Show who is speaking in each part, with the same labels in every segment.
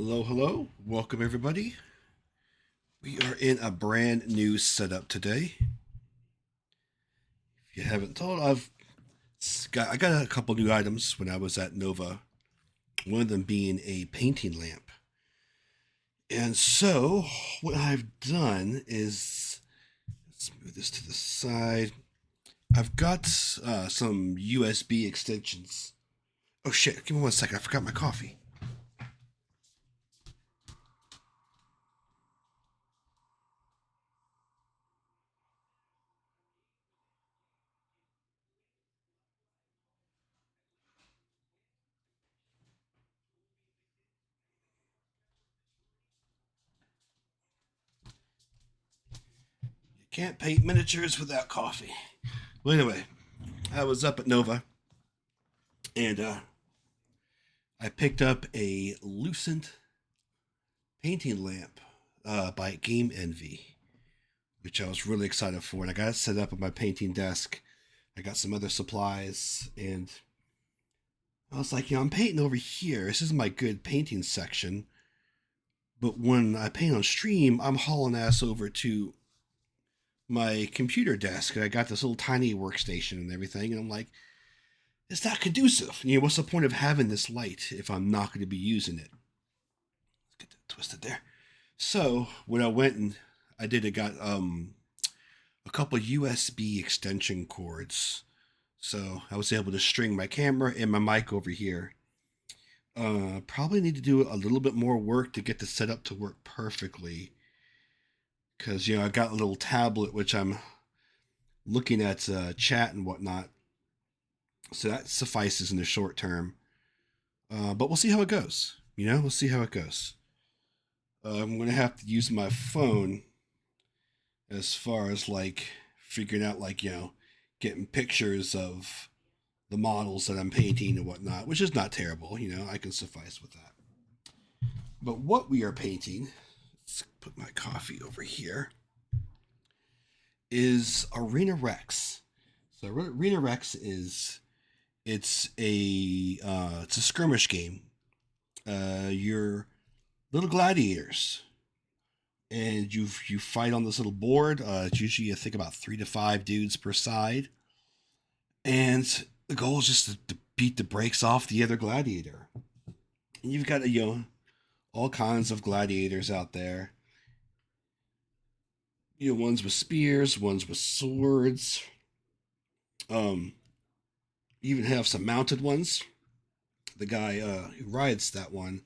Speaker 1: Hello, hello. Welcome, everybody. We are in a brand new setup today. If you haven't told, I got a couple new items when I was at Nova. One of them being a painting lamp. And so, what I've done is let's move this to the side. I've got some USB extensions. Oh shit! Give me 1 second. I forgot my coffee. You can't paint miniatures without coffee. Well, anyway, I was up at Nova and I picked up a Lucent painting lamp by Game Envy, which I was really excited for. And I got it set up at my painting desk. I got some other supplies, and I was like, I'm painting over here. This is my good painting section. But when I paint on stream, I'm hauling ass over to my computer desk, and I got this little tiny workstation and everything. And I'm like, it's not conducive. What's the point of having this light if I'm not going to be using it? Let's get that twisted there. So when I went and I got a couple USB extension cords. So I was able to string my camera and my mic over here. Probably need to do a little bit more work to get the setup to work perfectly. Because, I got a little tablet which I'm looking at chat and whatnot. So that suffices in the short term. But we'll see how it goes. We'll see how it goes. I'm going to have to use my phone as far as like figuring out getting pictures of the models that I'm painting and whatnot, which is not terrible. I can suffice with that. But what we are painting, let's put my coffee over here, is Arena Rex. So Arena Rex it's a skirmish game. You're little gladiators, and you fight on this little board. It's usually I think about 3 to 5 dudes per side, and the goal is just to beat the brakes off the other gladiator. And you've got all kinds of gladiators out there. Ones with spears, ones with swords. You even have some mounted ones. The guy who rides that one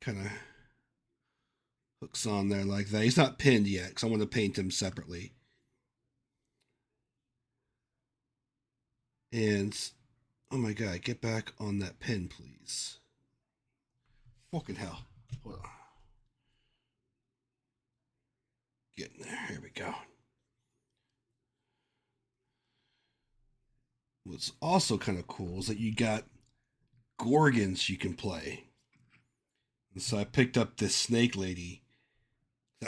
Speaker 1: kind of hooks on there like that. He's not pinned yet because I want to paint him separately. And oh my god, get back on that pin, please. Fucking hell. Hold on. Getting there. Here we go. What's also kind of cool is that you got Gorgons you can play. And so I picked up this snake lady.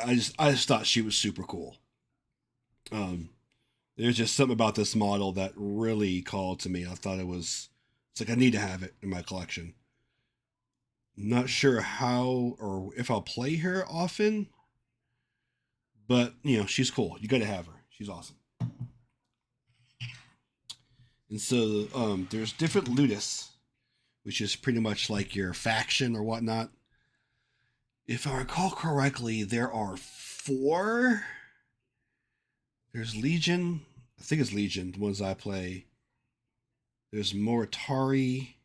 Speaker 1: I just thought she was super cool. Um, there's just something about this model that really called to me. It's like I need to have it in my collection. Not sure how or if I'll play her often, but she's cool. You got to have her. She's awesome. And so there's different Ludus, which is pretty much like your faction or whatnot. If I recall correctly, there are 4. There's Legion. I think it's Legion, the ones I play. There's Moritari,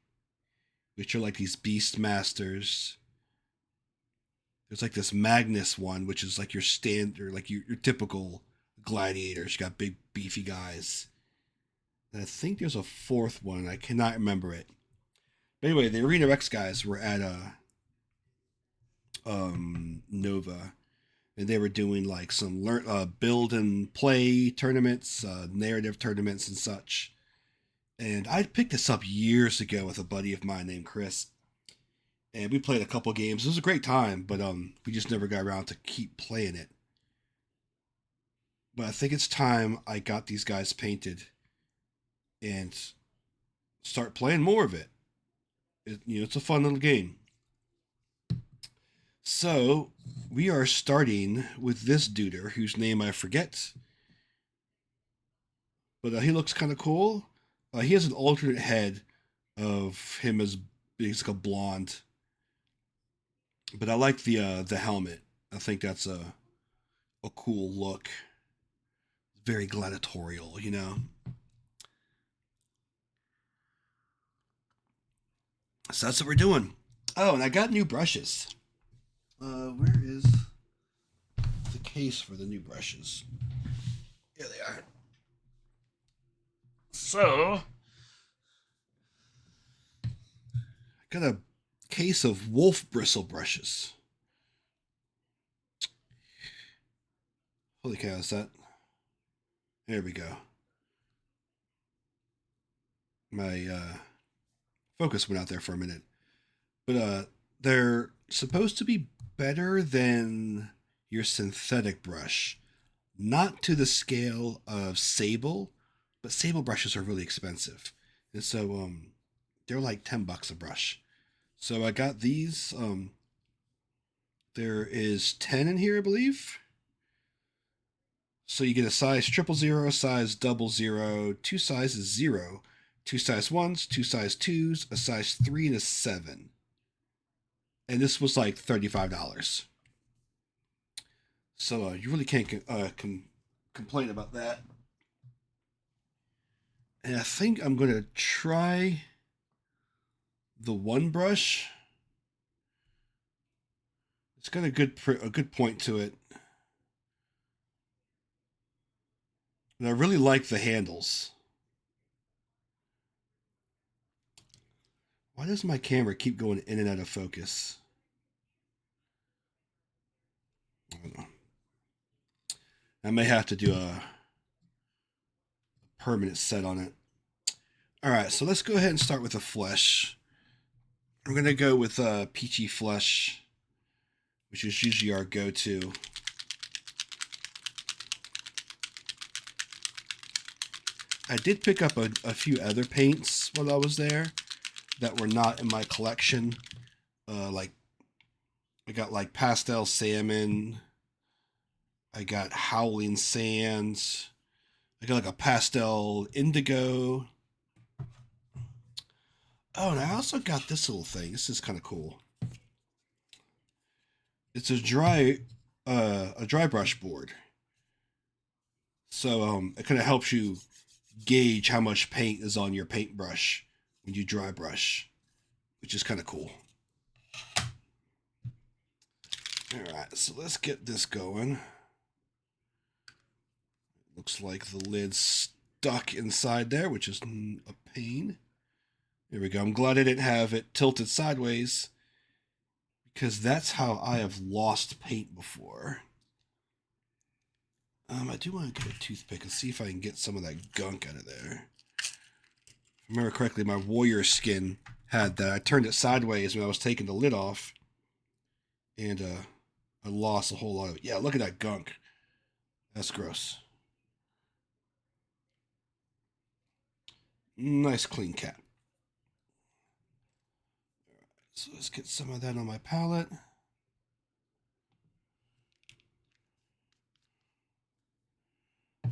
Speaker 1: which are like these Beast Masters. There's like this Magnus one, which is like your standard, like your typical gladiators. You got big, beefy guys. And I think there's a 4th one. I cannot remember it. But anyway, the Arena Rex guys were at Nova, and they were doing like some build and play tournaments, narrative tournaments, and such. And I picked this up years ago with a buddy of mine named Chris, and we played a couple games. It was a great time, but we just never got around to keep playing it. But I think it's time I got these guys painted and start playing more of it. It's a fun little game. So we are starting with this duder whose name I forget, but he looks kind of cool. He has an alternate head of him as basically a blonde, but I like the helmet. I think that's a cool look. Very gladiatorial, you know. So that's what we're doing. Oh, and I got new brushes. Where is the case for the new brushes? Here they are. So, I got a case of wolf bristle brushes. Holy cow, is that? There we go. My focus went out there for a minute. But they're supposed to be better than your synthetic brush. Not to the scale of sable, but sable brushes are really expensive. And so they're like $10 a brush. So I got these. There is 10 in here, I believe. So you get a size 000, size 00, two sizes 0, two size 1s, two size 2s, a size 3, and a 7. And this was like $35. So you really can't complain about that. And I think I'm going to try the one brush. It's got a good point to it. And I really like the handles. Why does my camera keep going in and out of focus? I don't know. I may have to do a permanent set on it. All right, so let's go ahead and start with the flesh. I'm going to go with peachy flesh, which is usually our go-to. I did pick up a few other paints while I was there that were not in my collection. Like I got like pastel salmon. I got howling sands. I got like a pastel indigo. Oh, and I also got this little thing. This is kind of cool. It's a dry brush board. So it kind of helps you gauge how much paint is on your paintbrush when you dry brush, which is kind of cool. All right, so let's get this going. Looks like the lid's stuck inside there, which is a pain. There we go. I'm glad I didn't have it tilted sideways, because that's how I have lost paint before. I do want to get a toothpick and see if I can get some of that gunk out of there. If I remember correctly, my warrior skin had that. I turned it sideways when I was taking the lid off, and I lost a whole lot of it. Yeah, look at that gunk. That's gross. Nice clean cap. So let's get some of that on my palette. Get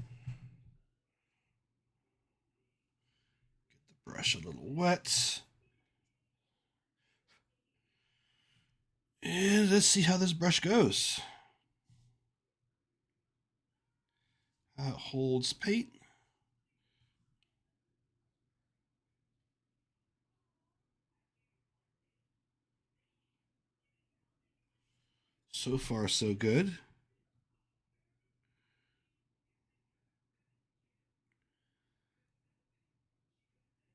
Speaker 1: the brush a little wet. And let's see how this brush goes. How it holds paint. So far, so good.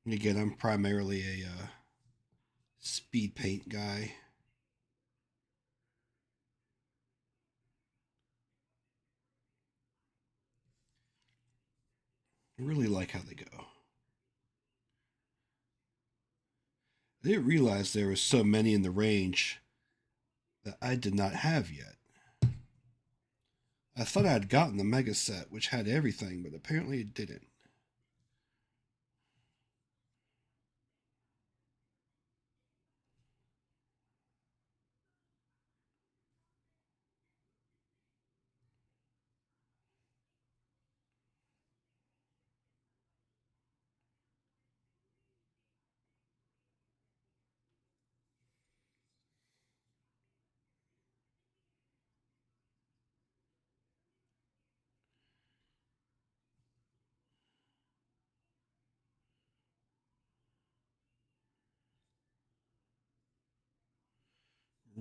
Speaker 1: And again, I'm primarily a speed paint guy. I really like how they go. I didn't realize there were so many in the range that I did not have yet. I thought I had gotten the mega set, which had everything, but apparently it didn't.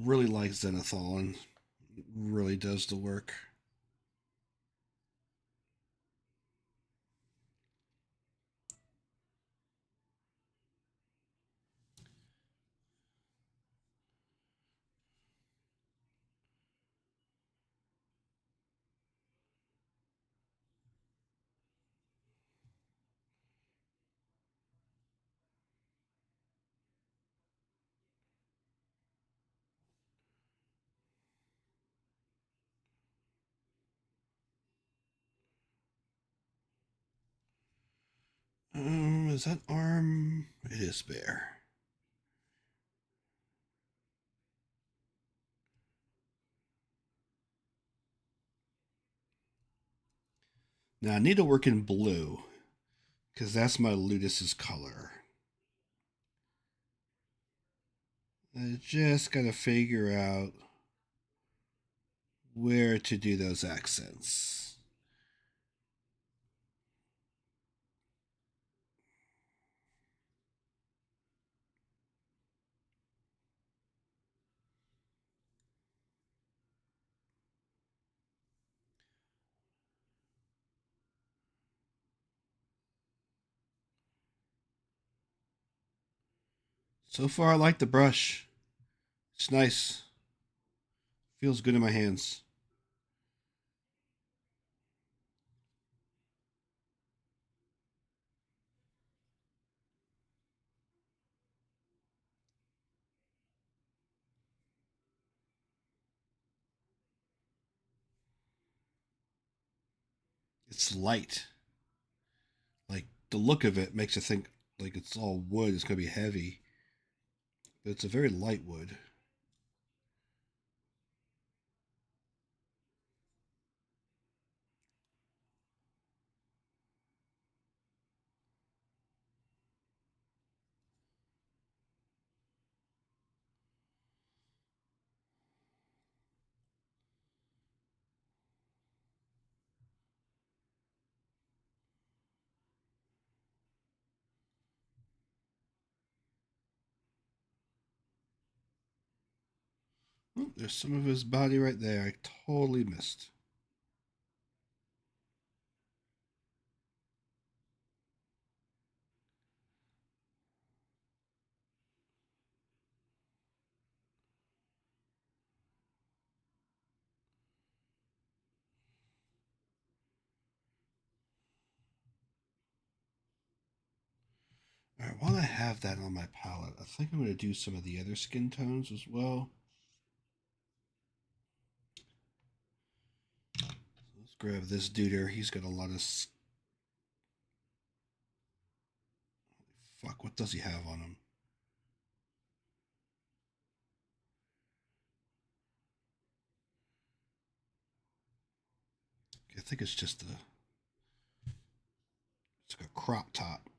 Speaker 1: really like Zenithal. It really does the work. Is that arm? It is bare. Now I need to work in blue because that's my Ludus's color. I just gotta figure out where to do those accents. So far, I like the brush. It's nice. Feels good in my hands. It's light. Like the look of it makes you think like it's all wood. It's gonna be heavy, but it's a very light wood. Oh, there's some of his body right there. I totally missed. All right, while I have that on my palette, I think I'm going to do some of the other skin tones as well. So let's grab this duder. He's got a lot of. Fuck, what does he have on him? I think it's just it's like a crop top.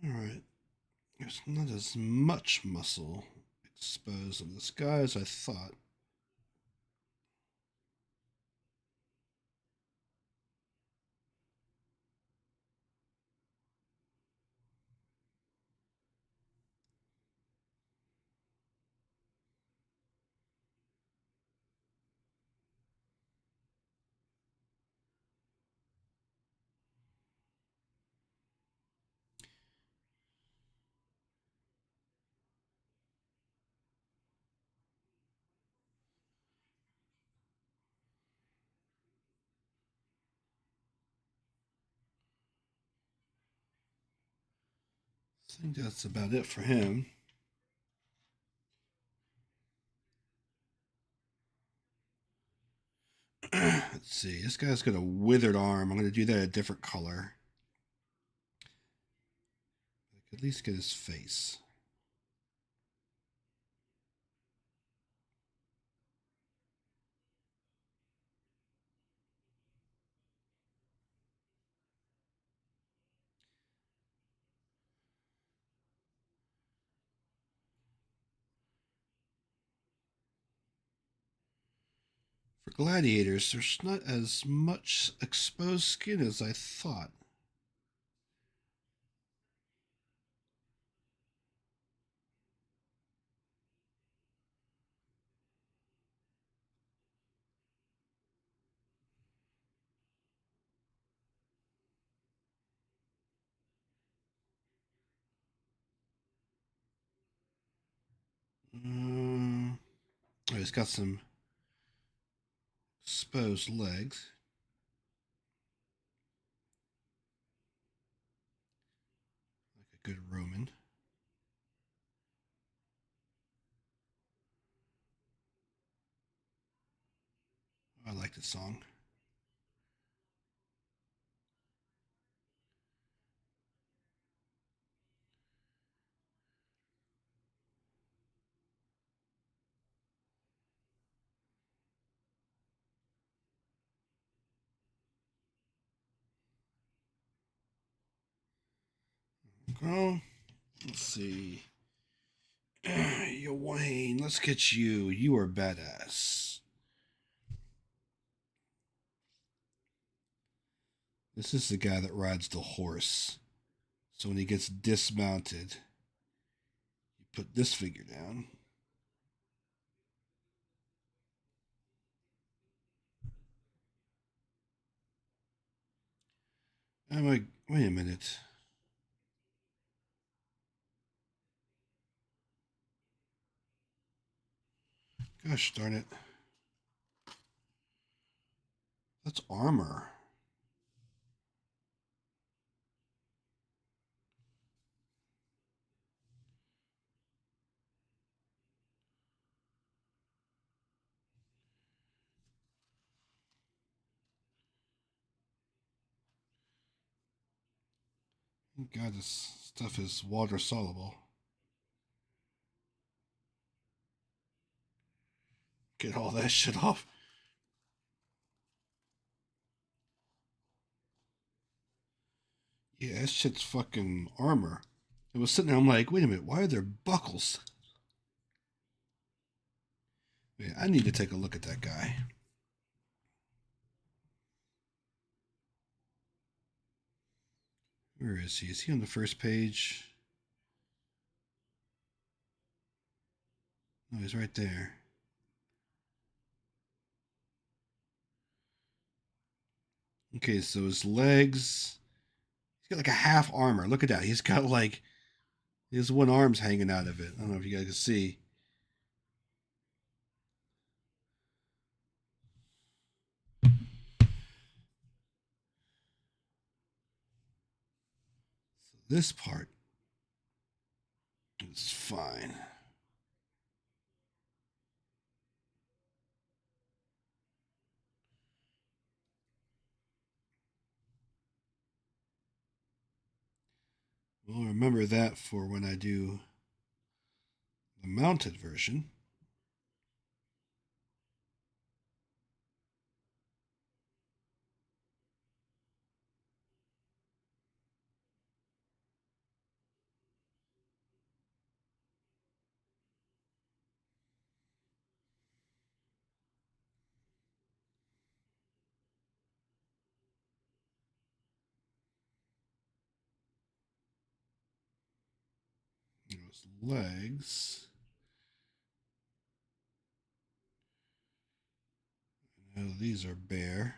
Speaker 1: All right. There's not as much muscle exposed on this guy as I thought. think that's about it for him. Let's see. This guy's got a withered arm. I'm going to do that a different color. I could at least get his face. For gladiators, there's not as much exposed skin as I thought. Oh, he's got some exposed legs. Like a good Roman. I like the song. Oh, let's see. Yo, Wayne, let's get you. You are badass. This is the guy that rides the horse. So when he gets dismounted, you put this figure down. I'm like, wait a minute. Gosh darn it. That's armor. God, this stuff is water soluble. Get all that shit off. Yeah, that shit's fucking armor. I was sitting there, I'm like, wait a minute, why are there buckles? Man, I need to take a look at that guy. Where is he? Is he on the first page? No, he's right there. Okay, so his legs. He's got like a half armor. Look at that. He's got like his one arm's hanging out of it. I don't know if you guys can see. So this part is fine. We'll remember that for when I do the mounted version. Those legs. Oh, these are bare.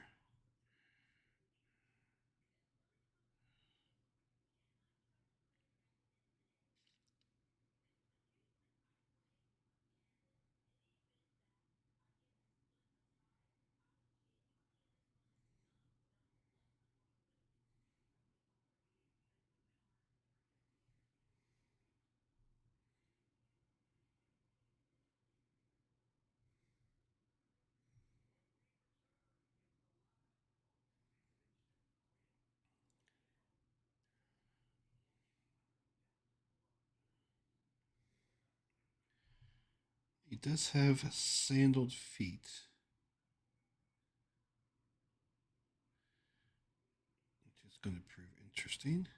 Speaker 1: does have sandaled feet. Which is going to prove interesting.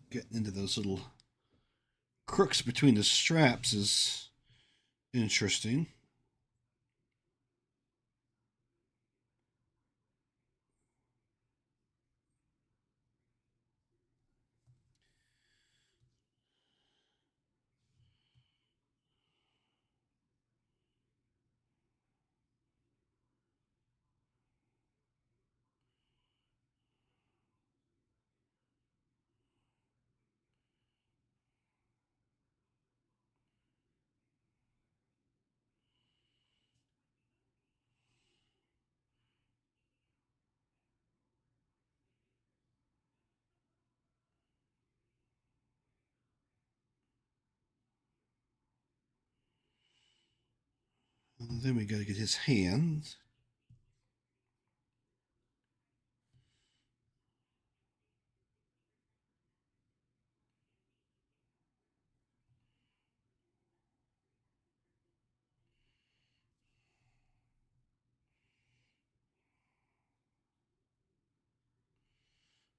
Speaker 1: Getting into those little crooks between the straps is interesting. And then we got to get his hands.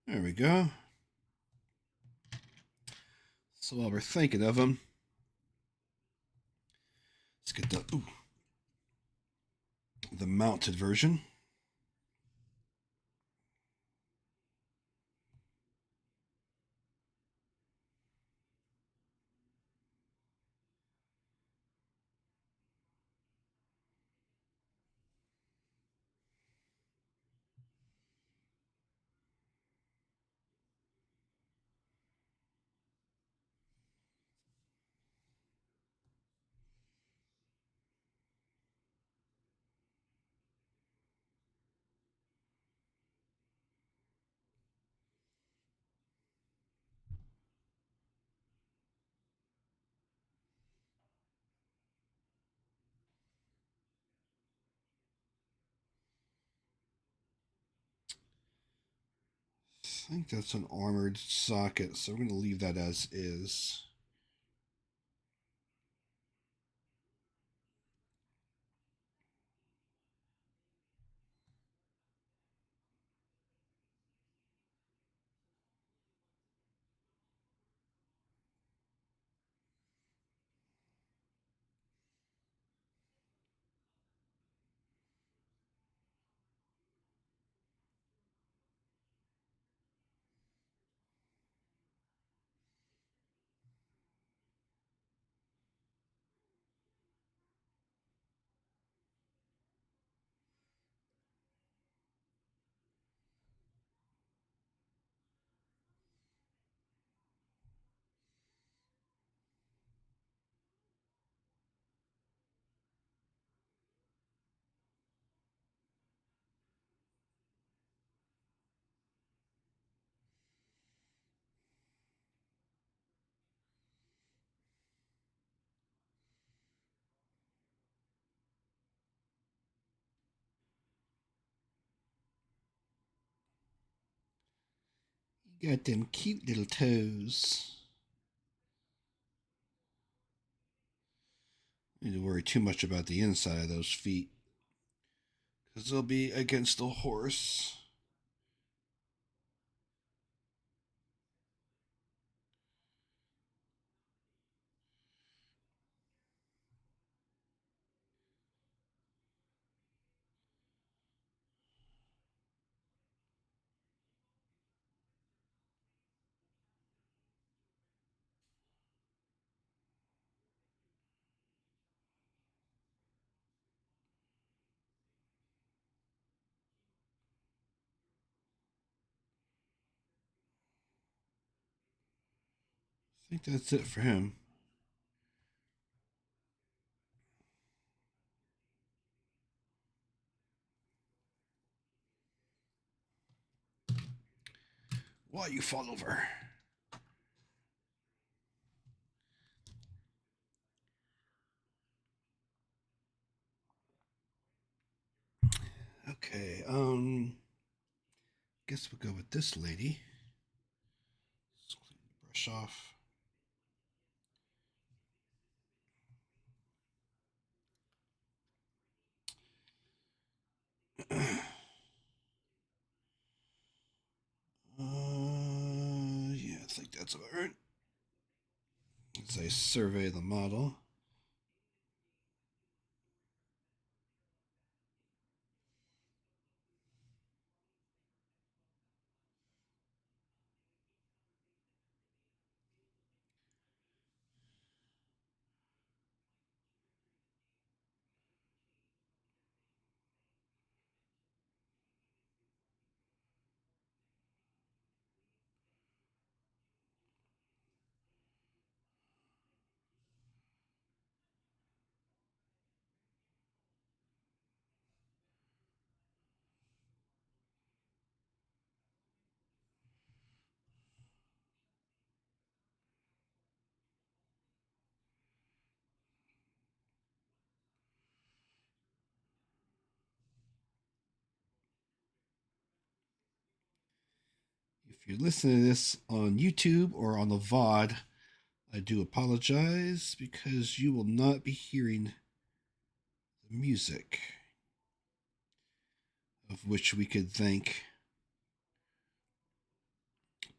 Speaker 1: There we go. So while we're thinking of him, let's get the mounted version. I think that's an armored socket, so we're going to leave that as is. You got them cute little toes. Don't need to worry too much about the inside of those feet, because they'll be against the horse. think that's it for him. Why you fall over? Okay, guess we'll go with this lady. Brush off. Yeah, I think that's about right. As I survey the model. If you're listening to this on YouTube or on the VOD, I do apologize because you will not be hearing the music, of which we could thank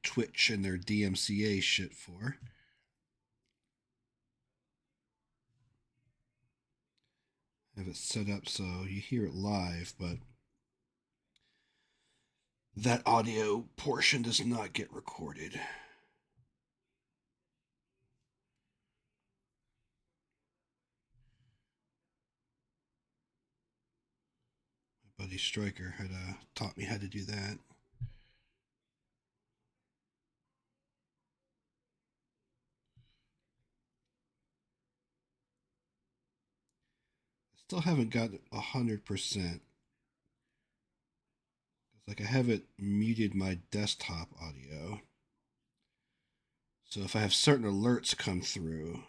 Speaker 1: Twitch and their DMCA shit for. Have it set up so you hear it live, but that audio portion does not get recorded. My buddy Striker had taught me how to do that. Still haven't got 100%. Like I haven't muted my desktop audio. So if I have certain alerts come through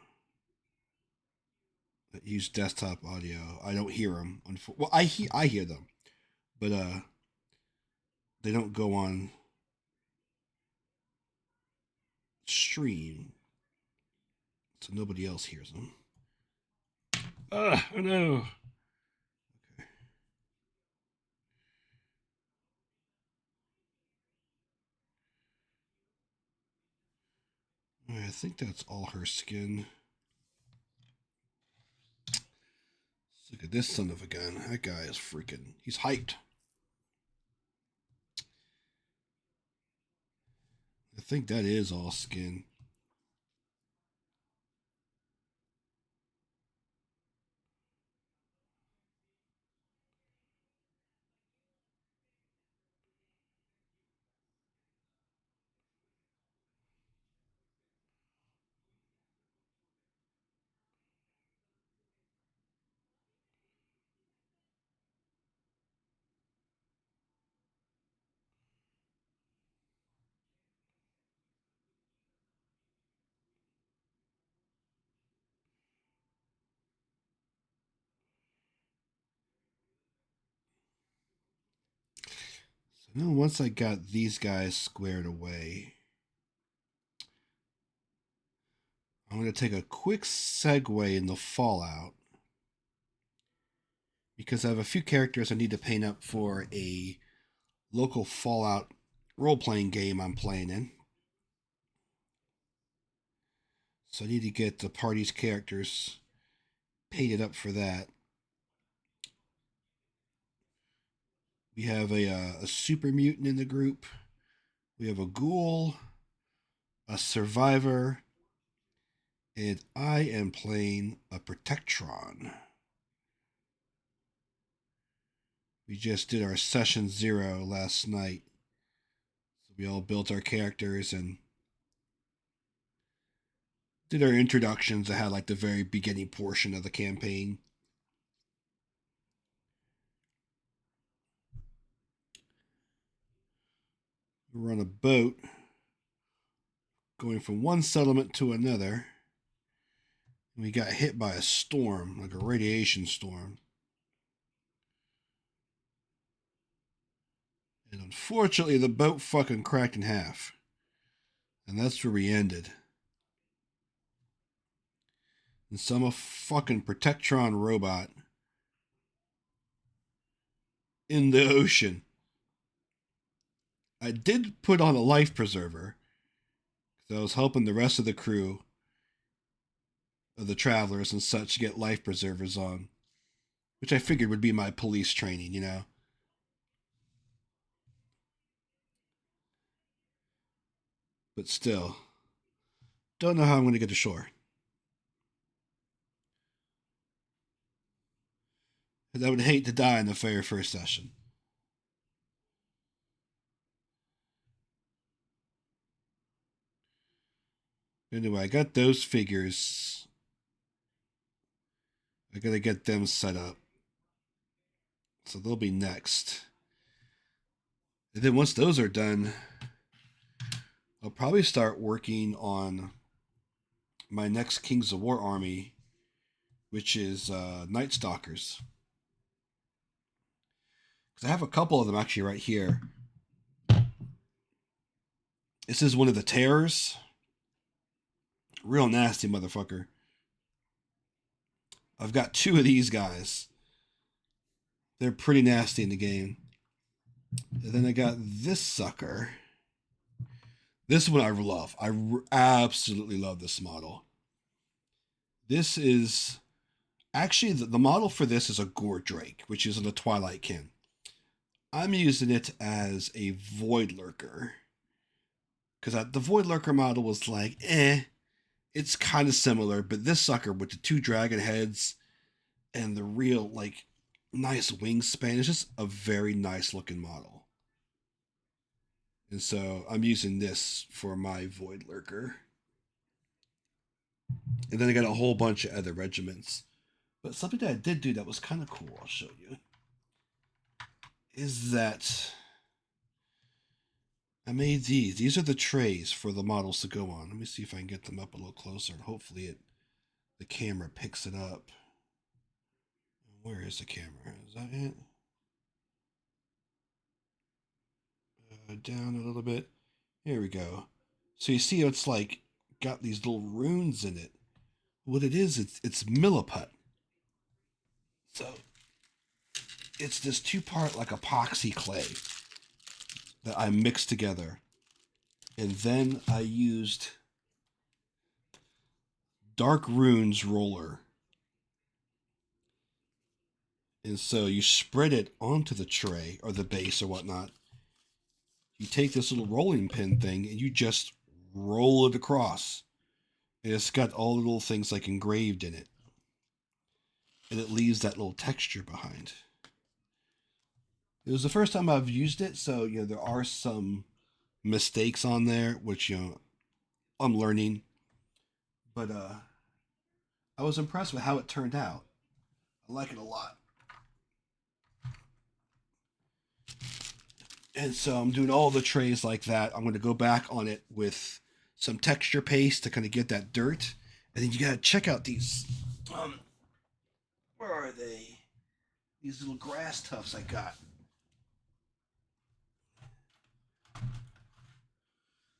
Speaker 1: that use desktop audio, I don't hear them. Well, I hear them, but they don't go on stream, so nobody else hears them. Oh no. Okay. I think that's all her skin. Look at this son of a gun. That guy is freaking. He's hyped. I think that is all skin. So now once I got these guys squared away, I'm going to take a quick segue in the Fallout because I have a few characters I need to paint up for a local Fallout role playing game I'm playing in. So I need to get the party's characters painted up for that. We have a super mutant in the group. We have a ghoul, a survivor, and I am playing a Protectron. We just did our session 0 last night. So we all built our characters and did our introductions. I had like the very beginning portion of the campaign. We're on a boat going from one settlement to another. And we got hit by a storm, like a radiation storm. And unfortunately, the boat fucking cracked in half. And that's where we ended. And some fucking Protectron robot in the ocean. I did put on a life preserver, because I was helping the rest of the crew of the travelers and such get life preservers on, which I figured would be my police training, you know. But still, don't know how I'm going to get to shore. And I would hate to die in the very first session. Anyway, I got those figures. I gotta get them set up. So they'll be next. And then once those are done, I'll probably start working on my next Kings of War army, which is Night Stalkers. Because I have a couple of them actually right here. This is one of the Terrors. Real nasty motherfucker. I've got two of these guys. They're pretty nasty in the game. And then I got this sucker. This one I love. I absolutely love this model. This is... Actually, the model for this is a Gore Drake, which is in the Twilight Kin. I'm using it as a Void Lurker. Because the Void Lurker model was like, it's kind of similar, but this sucker with the two dragon heads and the real, like, nice wingspan is just a very nice looking model. And so I'm using this for my Void Lurker. And then I got a whole bunch of other regiments. But something that I did do that was kind of cool, I'll show you, is that I made these. These are the trays for the models to go on. Let me see if I can get them up a little closer, and hopefully the camera picks it up. Where is the camera? Is that it? Down a little bit. Here we go. So you see it's like got these little runes in it. What it is, it's milliput. So it's this two-part like epoxy clay that I mixed together. And then I used Dark Runes roller. And so you spread it onto the tray or the base or whatnot. You take this little rolling pin thing and you just roll it across. And it's got all the little things like engraved in it. And it leaves that little texture behind. It was the first time I've used it, so you know there are some mistakes on there, which I'm learning. But I was impressed with how it turned out. I like it a lot. And so I'm doing all the trays like that. I'm going to go back on it with some texture paste to kind of get that dirt. And then you got to check out these. Where are they? These little grass tufts I got.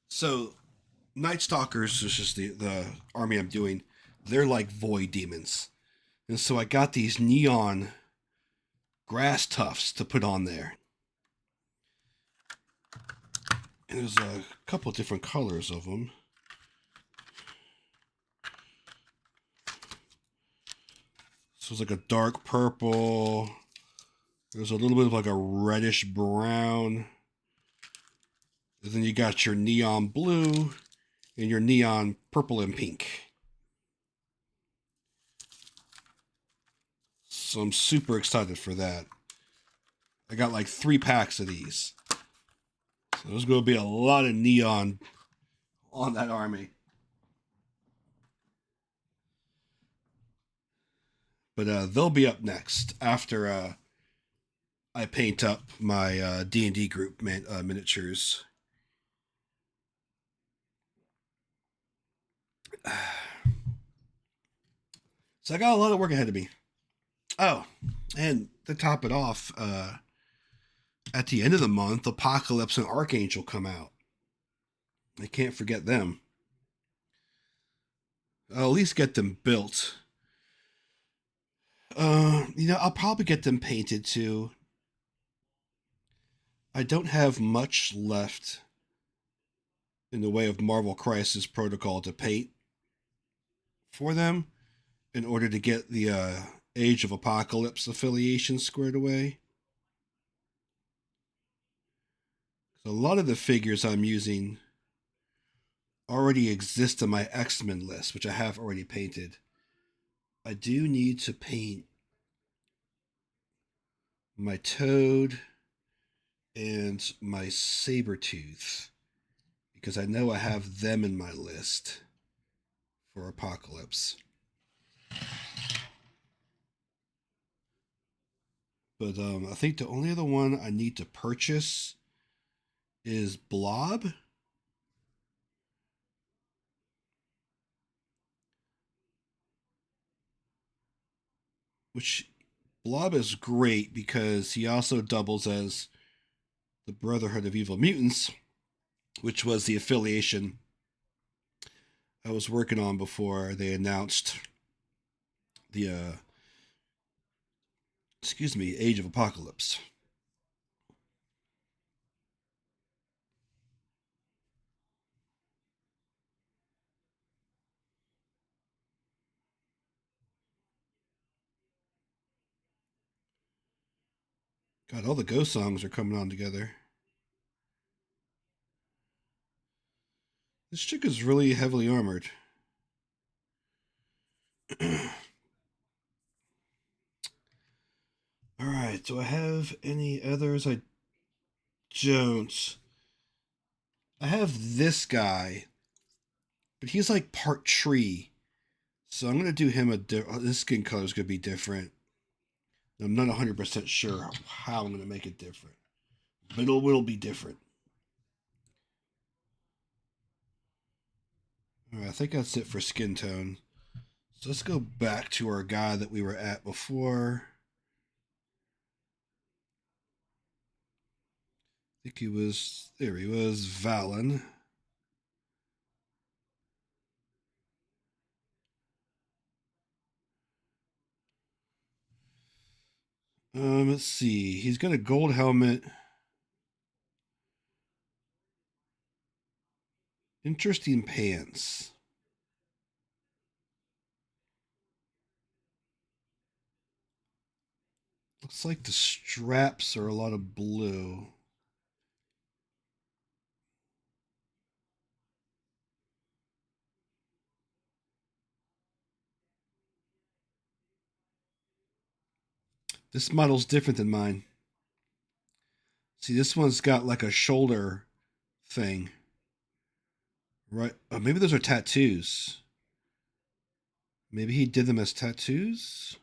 Speaker 1: So, Night Stalkers is just the army I'm doing. They're like void demons. And so I got these neon grass tufts to put on there. And there's a couple different colors of them. So it's like a dark purple. There's a little bit of like a reddish brown. And then you got your neon blue and your neon purple and pink. So I'm super excited for that. I got like 3 packs of these. So there's going to be a lot of neon on that army. But they'll be up next after I paint up my D&D group miniatures. So I got a lot of work ahead of me. Oh, and to top it off, at the end of the month, Apocalypse and Archangel come out. I can't forget them. I'll at least get them built. I'll probably get them painted too. I don't have much left in the way of Marvel Crisis Protocol to paint for them in order to get the Age of Apocalypse affiliation squared away. So a lot of the figures I'm using already exist on my X-Men list, which I have already painted. I do need to paint my Toad and my Sabretooth because I know I have them in my list for Apocalypse. But I think the only other one I need to purchase is Blob. Which Blob is great because he also doubles as the Brotherhood of Evil Mutants, which was the affiliation I was working on before they announced the Age of Apocalypse. God, all the Ghost songs are coming on together. This chick is really heavily armored. Alright, do I have any others? I don't. I have this guy, but he's like part tree. So I'm going to do him his skin color is going to be different. I'm not 100% sure how I'm going to make it different, but it will be different. All right, I think that's it for skin tone. So let's go back to our guy that we were at before. I think he was, there he was, Valen. Let's see. He's got a gold helmet. Interesting pants. Looks like the straps are a lot of blue. This model's different than mine. See, this one's got like a shoulder thing. Right. Oh, maybe those are tattoos. Maybe he did them as tattoos?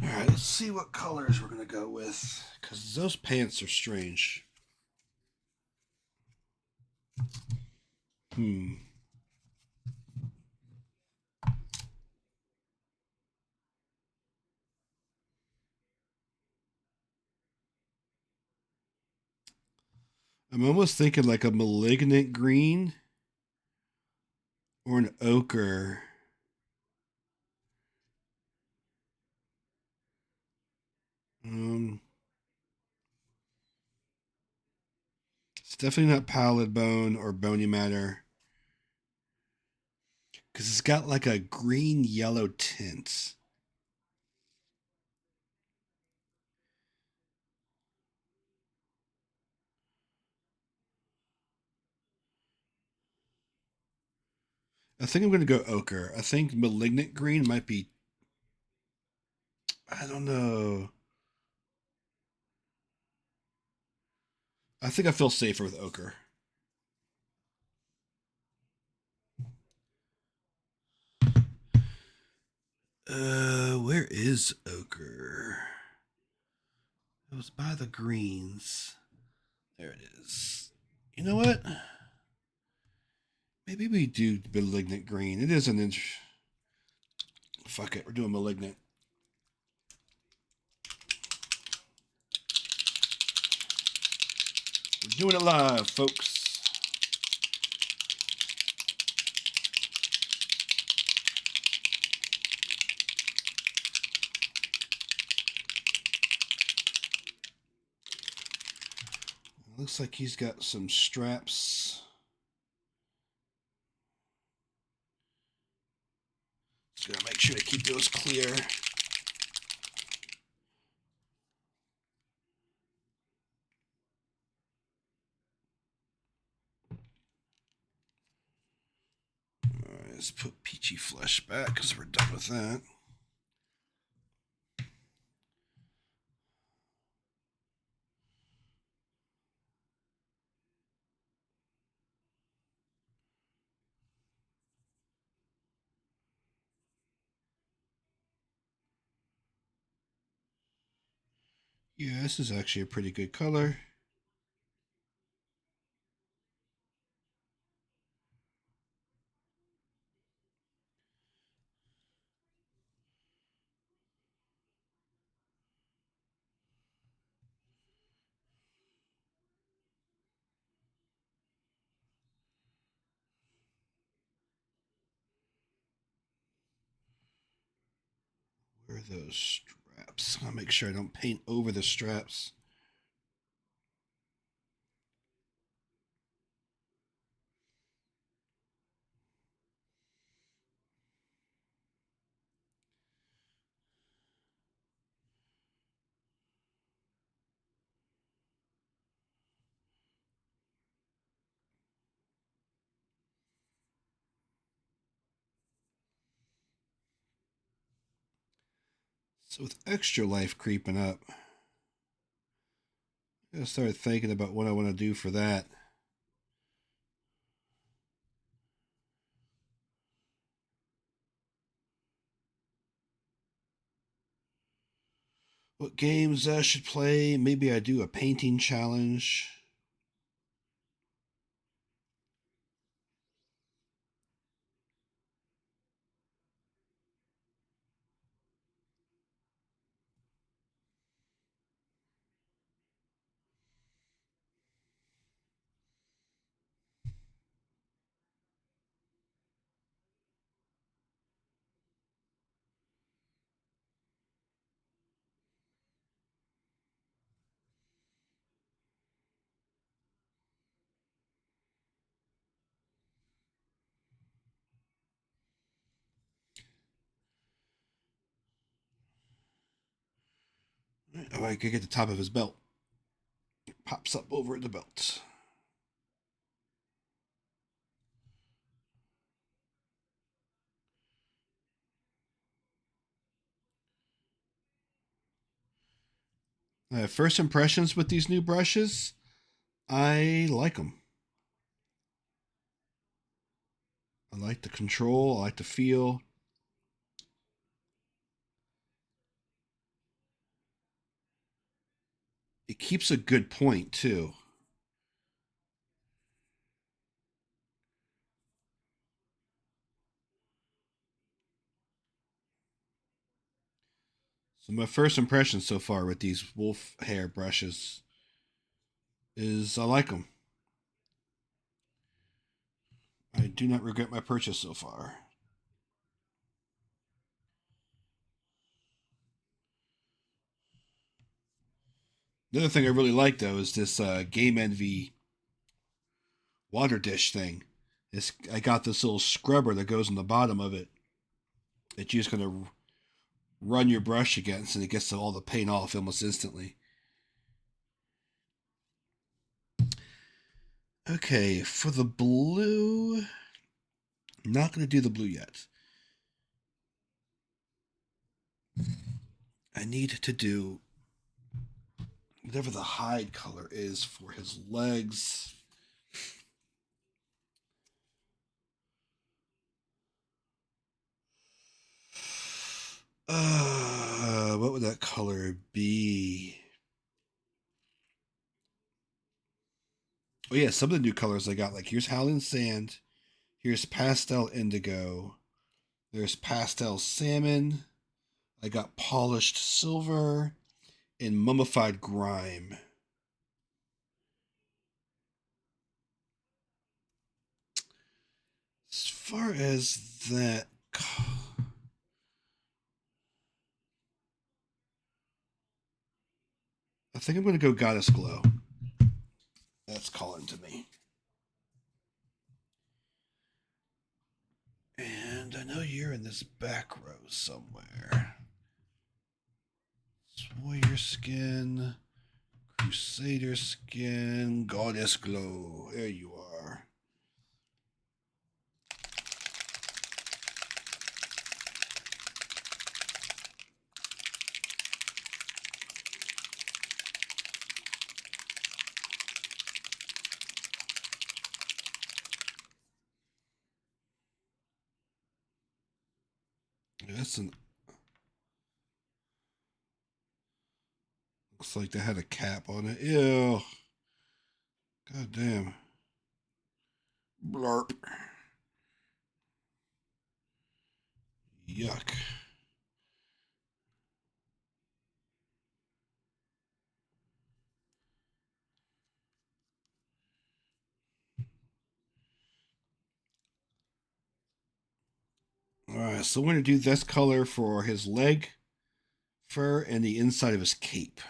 Speaker 1: All right, let's see what colors we're going to go with. Because those pants are strange. Hmm. I'm almost thinking like a malignant green or an ochre. Um, it's definitely not pallid bone or bony matter. Because it's got like a green yellow tint. I think I'm going to go ochre. I think malignant green might be I don't know. I think I feel safer with ochre. Where is ochre? It was by the greens. There it is. You know what? Maybe we do malignant green. It is an inch. Fuck it, we're doing malignant. We're doing it live, folks. Looks like he's got some straps. Just gotta make sure to keep those clear. Alright, let's put Peachy Flesh back because we're done with that. Yeah, this is actually a pretty good color. Where are those straps? I'll make sure I don't paint over the straps. So with extra life creeping up, I gotta start thinking about what I want to do for that. What games I should play? Maybe I do a painting challenge. Oh, I could get the top of his belt. It pops up over the belt. First impressions with these new brushes, I like them. I like the control. I like the feel. It keeps a good point too. So my first impression so far with these wolf hair brushes is I like them. I do not regret my purchase so far. The other thing I really like though is this Game Envy water dish thing. I got this little scrubber that goes on the bottom of it that you're just gonna run your brush against, and it gets all the paint off almost instantly. Okay, for the blue, I'm not gonna do the blue yet. I need to do whatever the hide color is for his legs. What would that color be? Oh yeah, some of the new colors I got. Like here's Howling Sand, here's Pastel Indigo, there's Pastel Salmon. I got Polished Silver and Mummified Grime. As far as that, I think I'm going to go Goddess Glow. That's calling to me. And I know you're in this back row somewhere. Warrior Skin, Crusader Skin, Goddess Glow. There you are. That's an. Looks like they had a cap on it. Ew. God damn. Blarp. Yuck. Alright, so we're going to do this color for his leg fur and the inside of his cape.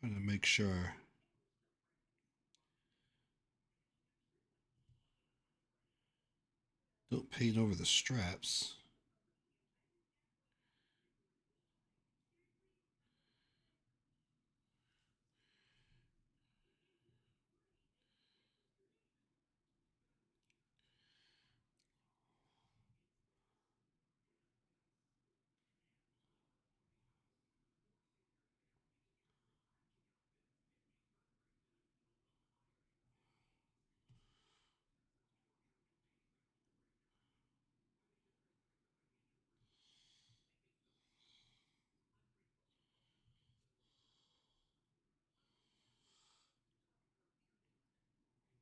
Speaker 1: Trying to make sure. Don't paint over the straps.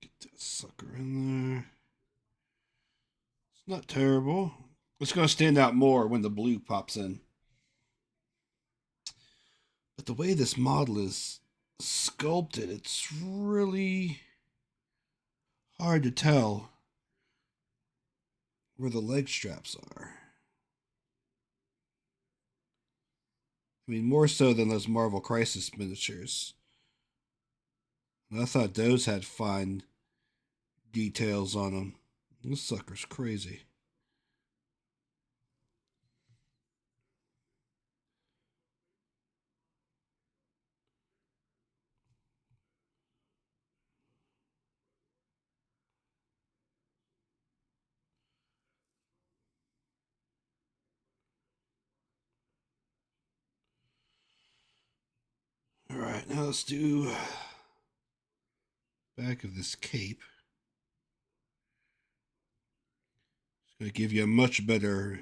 Speaker 1: Get that sucker in there. It's not terrible. It's going to stand out more when the blue pops in. But the way this model is sculpted, it's really hard to tell where the leg straps are. I mean, more so than those Marvel Crisis miniatures. And I thought those had fine details on them. This sucker's crazy. All right, now let's do back of this cape. It's going to give you a much better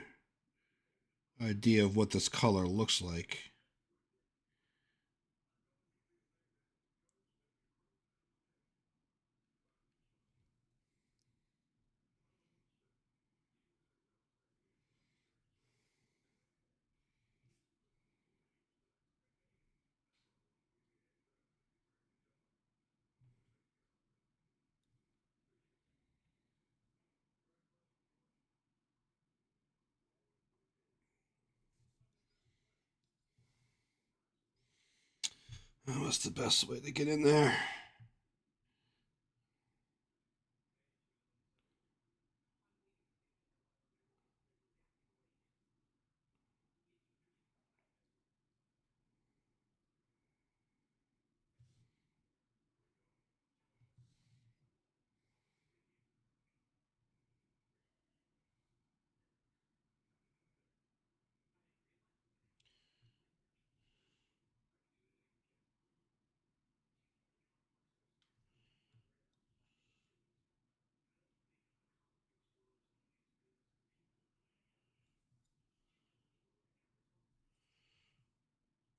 Speaker 1: idea of what this color looks like. What's the best way to get in there?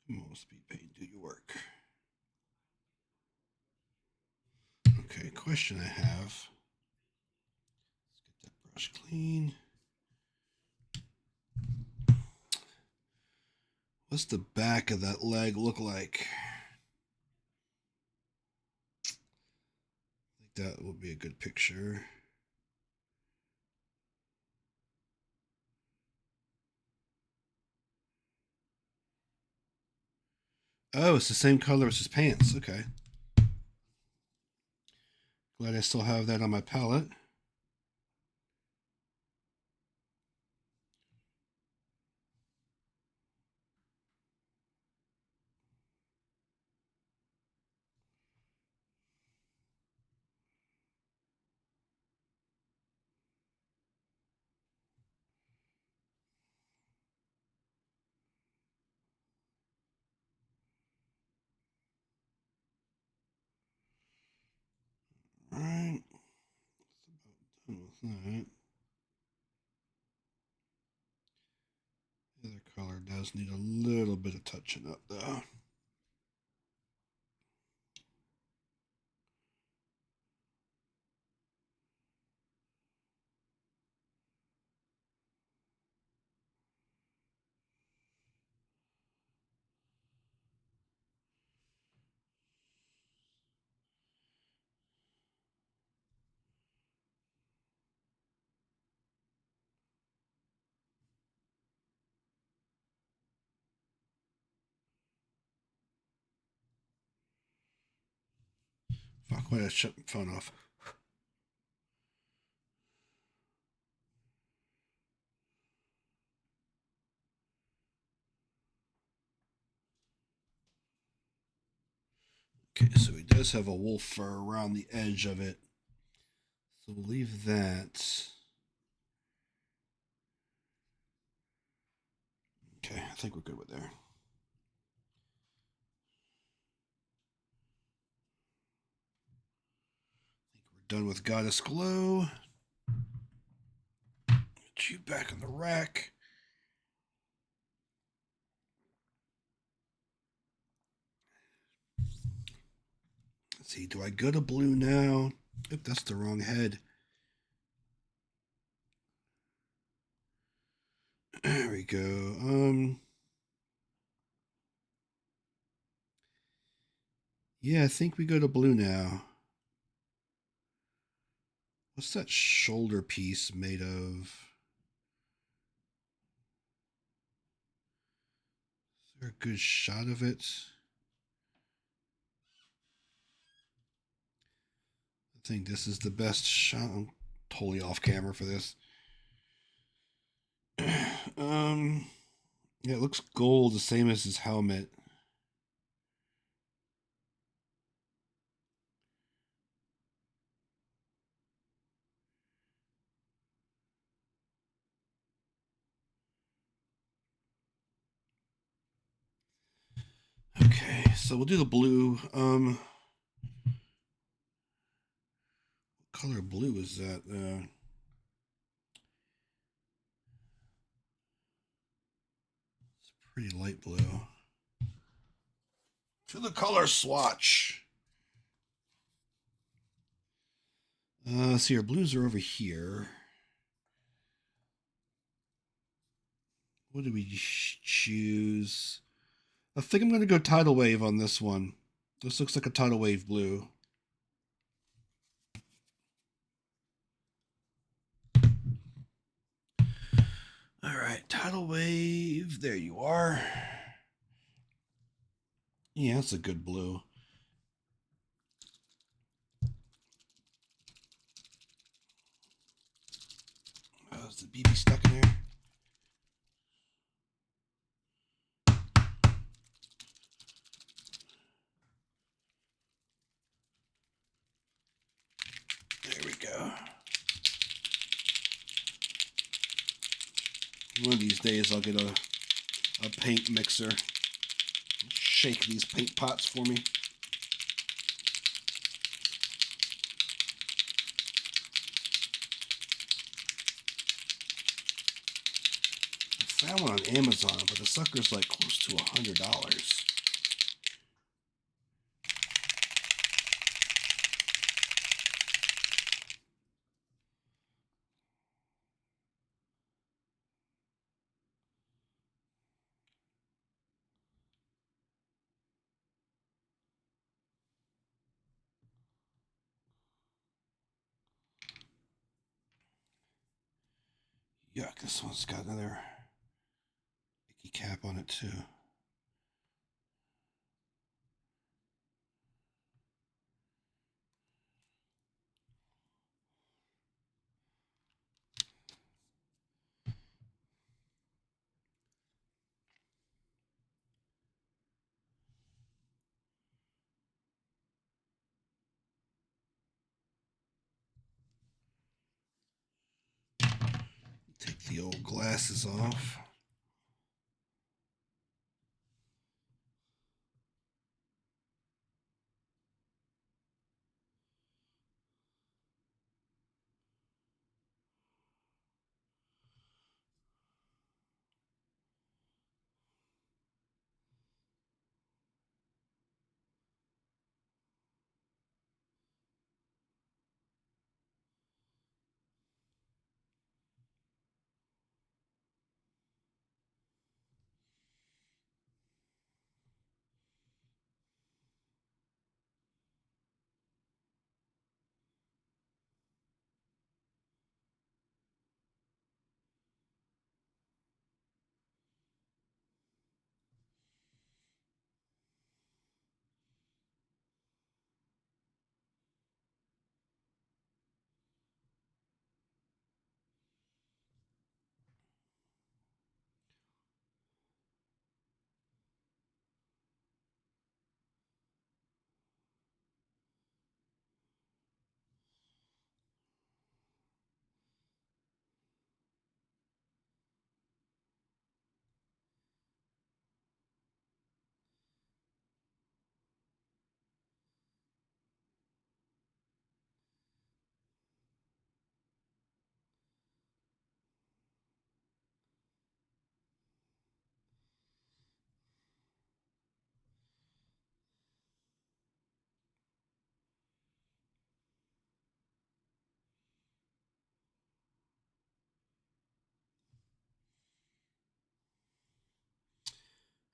Speaker 1: Come on, speed paint, do your work. Okay, question I have. Let's get that brush clean. What's the back of that leg look like? I think that would be a good picture. Oh, it's the same color as his pants. Okay. Glad I still have that on my palette. All right. That's about done with that. The other color does need a little bit of touching up, though. Fuck, why did I shut my phone off? Okay, so he does have a wolf fur around the edge of it. So we'll leave that. Okay, I think we're good with there. I think we're done with Goddess Glow. Get you back on the rack. Let's see, do I go to blue now? Oop, that's the wrong head. There we go. Yeah, I think we go to blue now. What's that shoulder piece made of? Is there a good shot of it? I think this is the best shot. I'm totally off camera for this. Yeah, it looks gold, the same as his helmet. Okay, so we'll do the blue. What color blue is that? It's pretty light blue. To the color swatch. See, our blues are over here. What do we choose? I think I'm going to go tidal wave on this one. This looks like a tidal wave blue. All right, tidal wave. There you are. Yeah, that's a good blue. Oh, is the BB stuck in there? There we go. One of these days I'll get a paint mixer. Shake these paint pots for me. found one on Amazon, but the sucker's like close to $100. Yuck, this one's got another icky cap on it too. Take the old glasses off.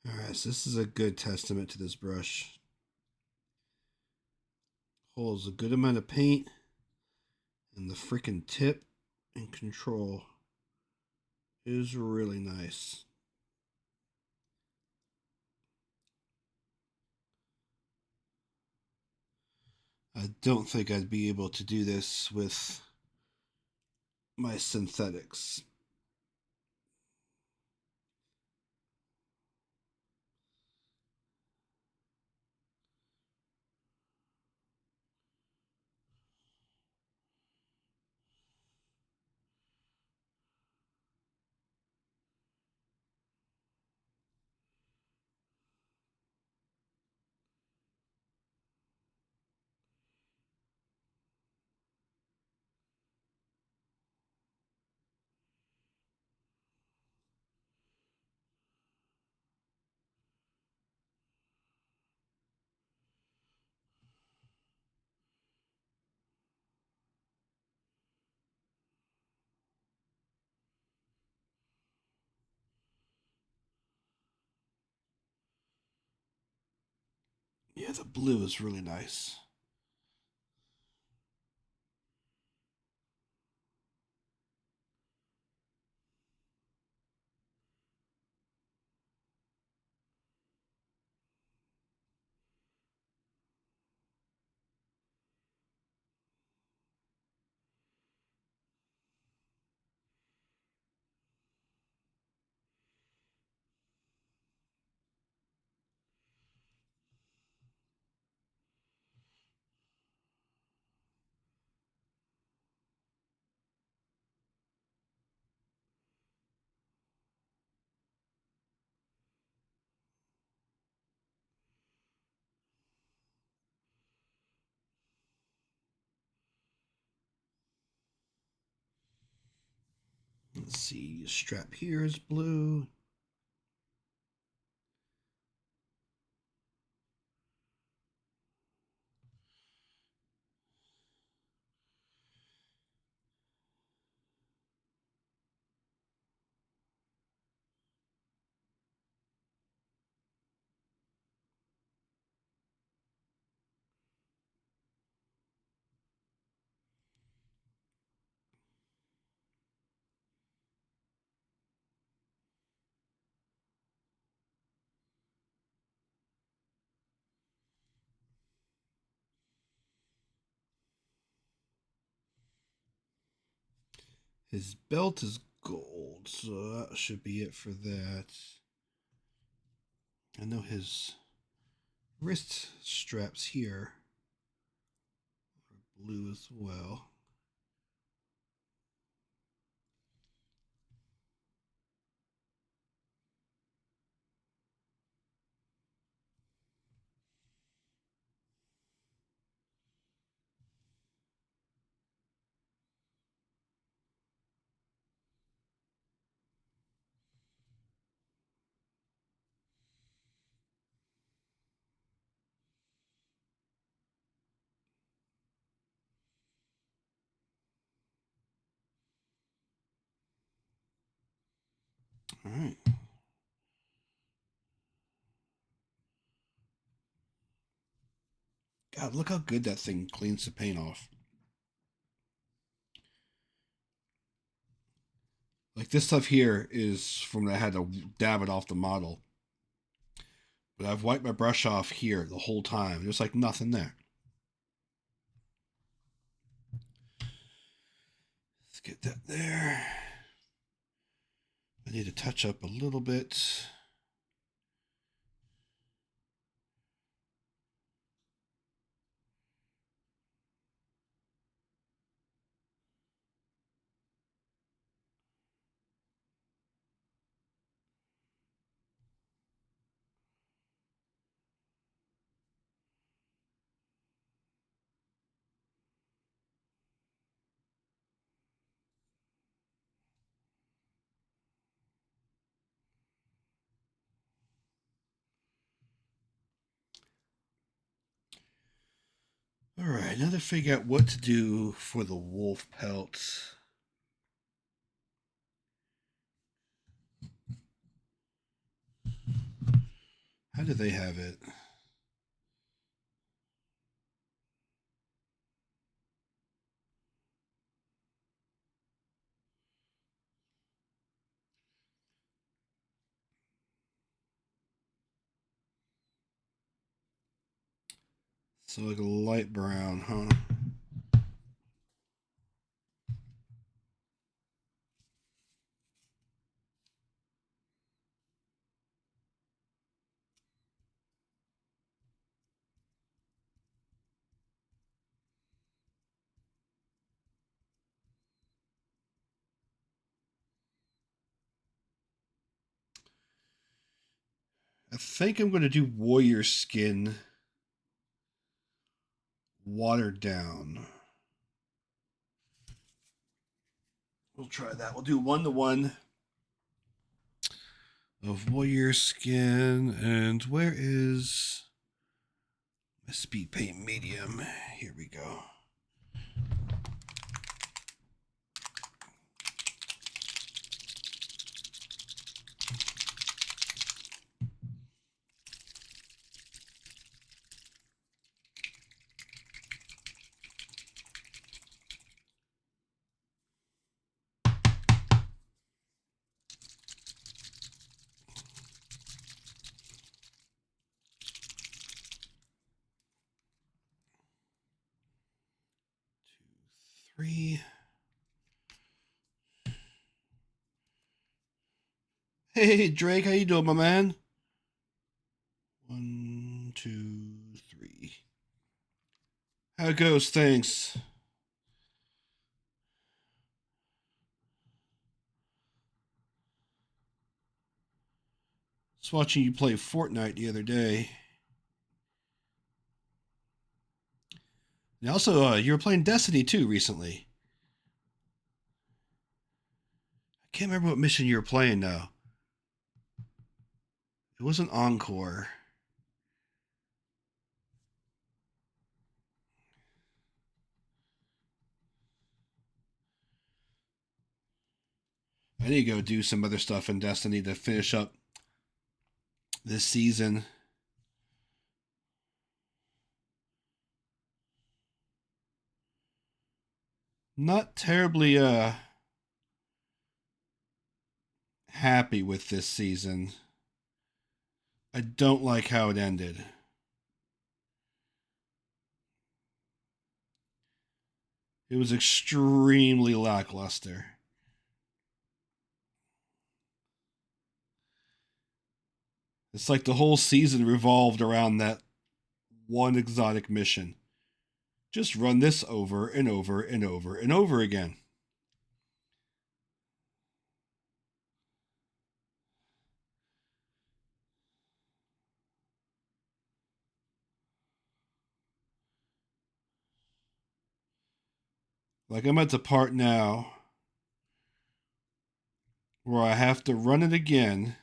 Speaker 1: All right, so this is a good testament to this brush. Holds a good amount of paint, and the freaking tip and control is really nice. I don't think I'd be able to do this with my synthetics. Yeah, the blue is really nice. Let's see, strap here is blue. His belt is gold, so that should be it for that. I know his wrist straps here are blue as well. All right. God, look how good that thing cleans the paint off. Like this stuff here is from when I had to dab it off the model. But I've wiped my brush off here the whole time. There's like nothing there. Let's get that there. I need to touch up a little bit. All right, now to figure out what to do for the wolf pelt. How do they have it? So like a light brown, huh? I think I'm going to do warrior skin watered down. We'll try that. We'll do 1-to-1 of warrior skin. And where is my speed paint medium? Here we go. Three. Hey Drake, how you doing, my man? 1, 2, 3. How goes things? I was watching you play Fortnite the other day. And also, you were playing Destiny too recently. I can't remember what mission you were playing now. It wasn't Encore. I need to go do some other stuff in Destiny to finish up this season. Not terribly happy with this season. I don't like how it ended. It was extremely lackluster. It's like the whole season revolved around that one exotic mission. Just run this over and over and over and over again. Like I'm at the part now where I have to run it again,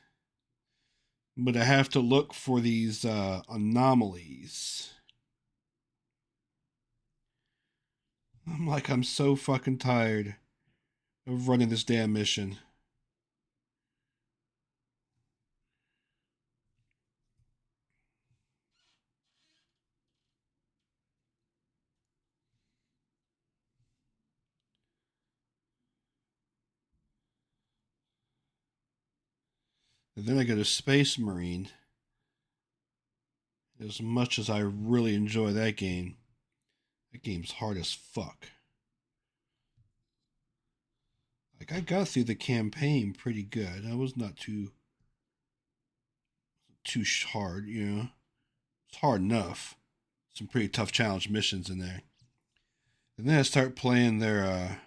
Speaker 1: but I have to look for these anomalies. I'm so fucking tired of running this damn mission. And then I go to Space Marine. As much as I really enjoy that game's hard as fuck. Like I got through the campaign pretty good. I was not too hard, you know. It's hard enough. Some pretty tough challenge missions in there. And then I start playing their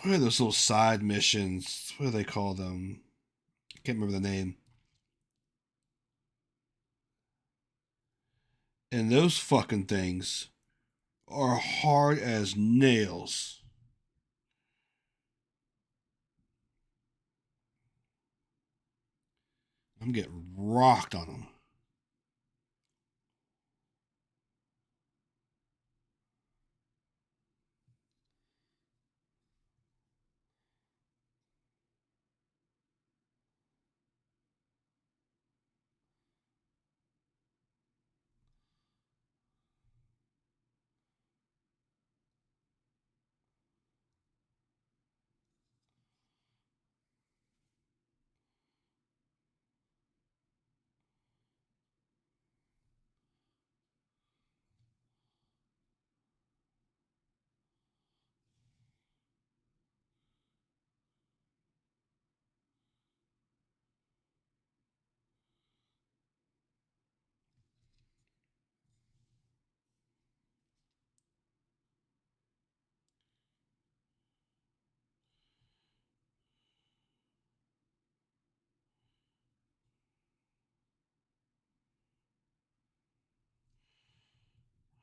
Speaker 1: what are those little side missions? What do they call them? I can't remember the name. And those fucking things are hard as nails. I'm getting rocked on them.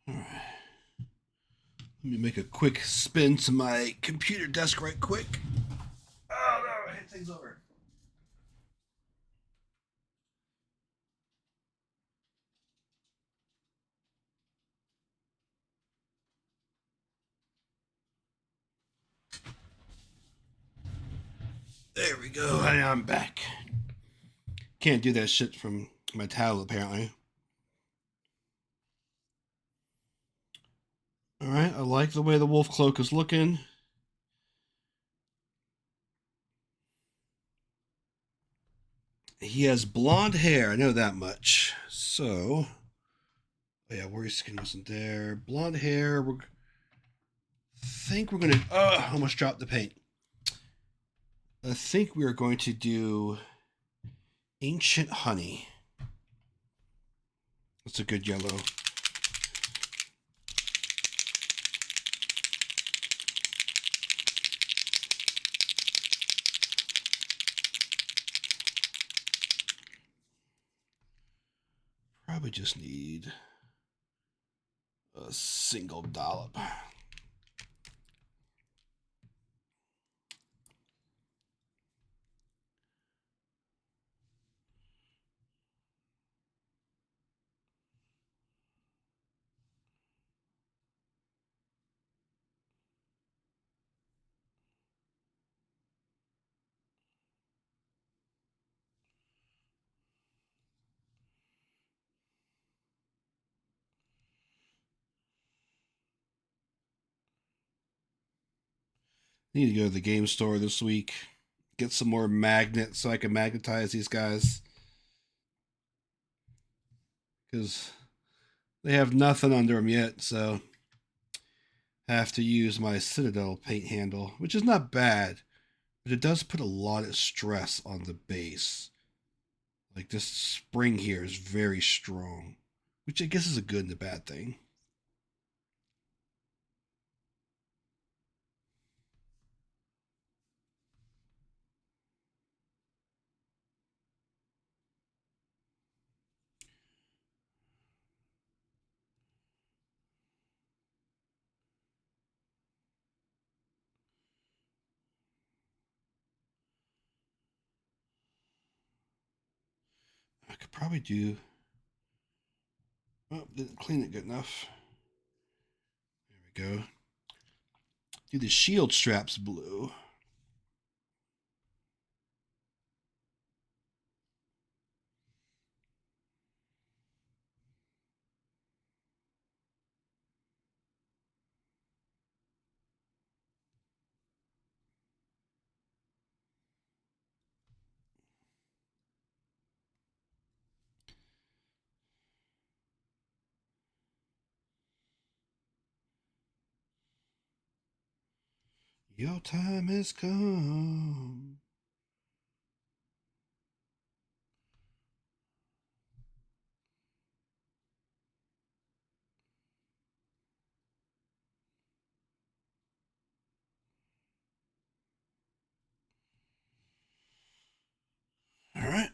Speaker 1: All right. Let me make a quick spin to my computer desk right quick. Oh no, I hit things over. There we go. I'm back. Can't do that shit from my tablet apparently. Alright, I like the way the wolf cloak is looking. He has blonde hair, I know that much. So, oh yeah, warrior skin wasn't there. Blonde hair. Think we're gonna. Oh, almost dropped the paint. I think we are going to do ancient honey. That's a good yellow. Probably just need a single dollop. Need to go to the game store this week. Get some more magnets so I can magnetize these guys. Because they have nothing under them yet, so I have to use my Citadel paint handle, which is not bad, but it does put a lot of stress on the base. Like this spring here is very strong, which I guess is a good and a bad thing. I could probably do. Oh, didn't clean it good enough. There we go. Do the shield straps blue. Your time has come. All right.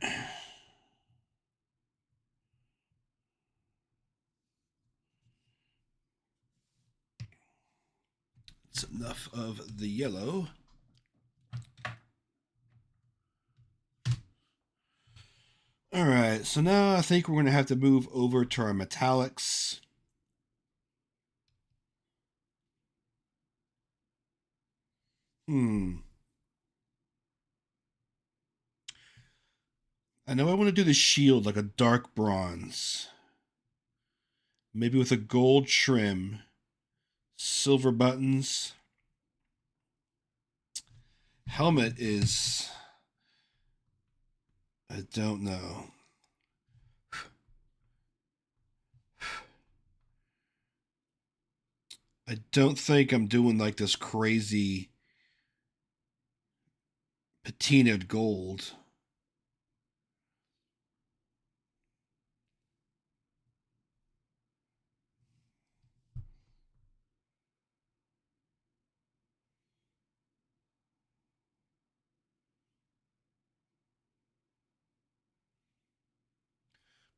Speaker 1: That's enough of the yellow. All right, so now I think we're going to have to move over to our metallics. I know I want to do the shield like a dark bronze. Maybe with a gold trim, silver buttons. Helmet is. I don't know. I don't think I'm doing like this crazy patinaed gold.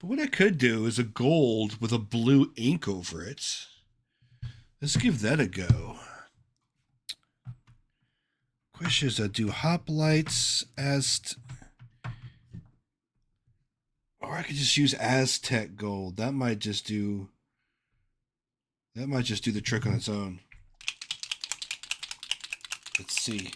Speaker 1: But what I could do is a gold with a blue ink over it. Let's give that a go. Question is, do hoplites as, or I could just use Aztec gold. That might just do. That might just do the trick on its own. Let's see.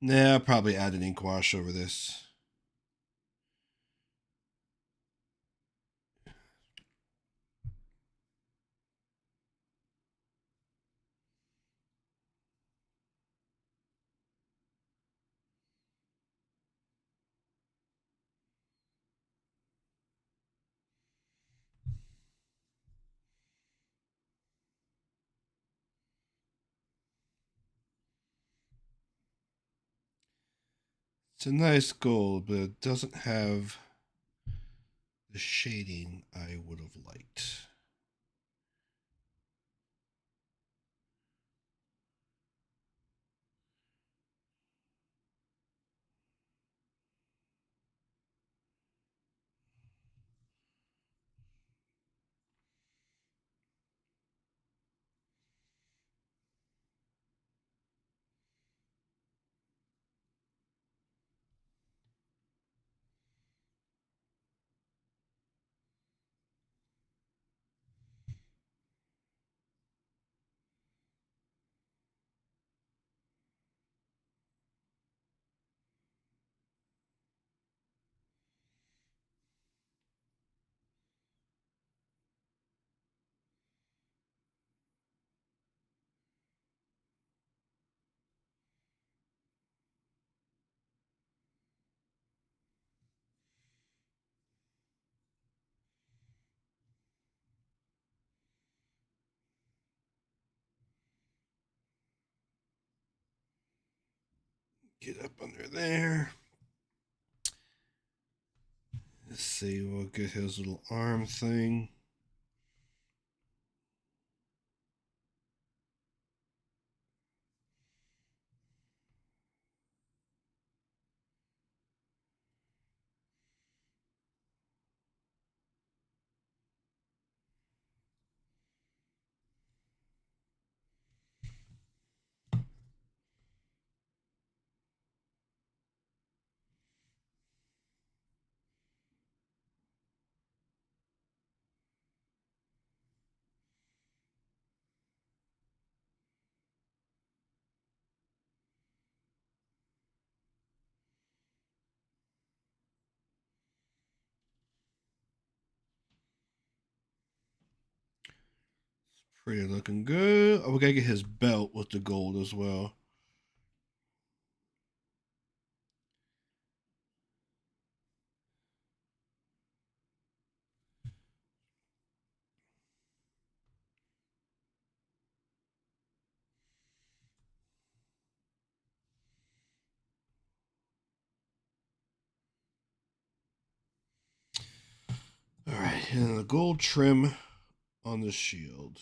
Speaker 1: Nah, I'll probably add an ink wash over this. It's a nice gold, but it doesn't have the shading I would have liked. Get up under there. Let's see, we'll get his little arm thing. Pretty looking good. Oh, we gotta get his belt with the gold as well. All right, and the gold trim on the shield.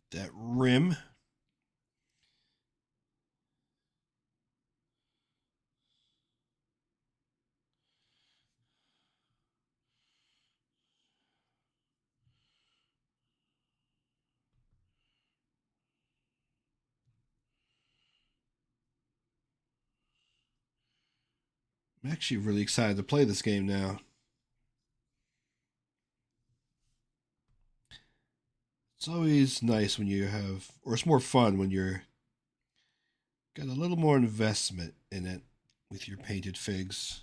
Speaker 1: Get that rim. I'm actually really excited to play this game now. It's always nice when you have, or it's more fun when you're got a little more investment in it with your painted figs.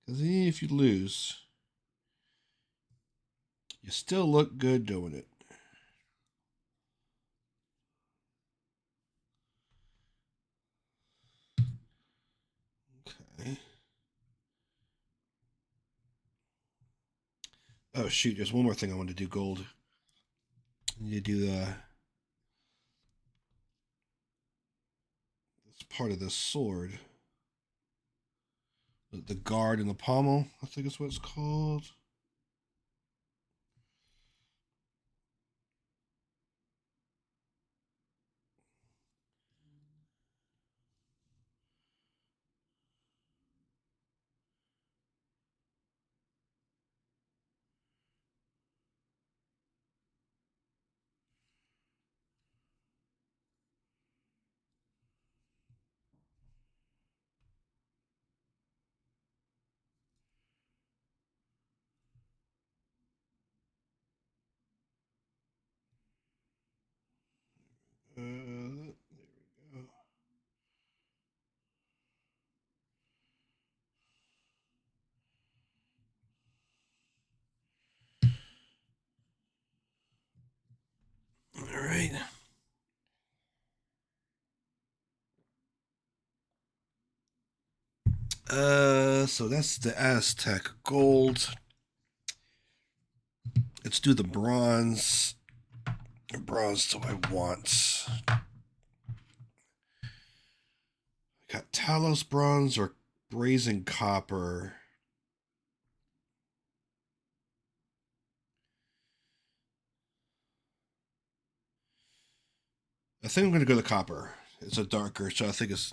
Speaker 1: Because even if you lose, you still look good doing it. Okay. Oh shoot! There's one more thing I want to do. Gold. I need to do this part of this sword. The guard and the pommel. I think is what it's called. There we go. All right. So that's the Aztec gold. Let's do the bronze. What bronze do I want? I got Talos bronze or brazen copper. I think I'm going to go to copper. It's a darker, so I think it's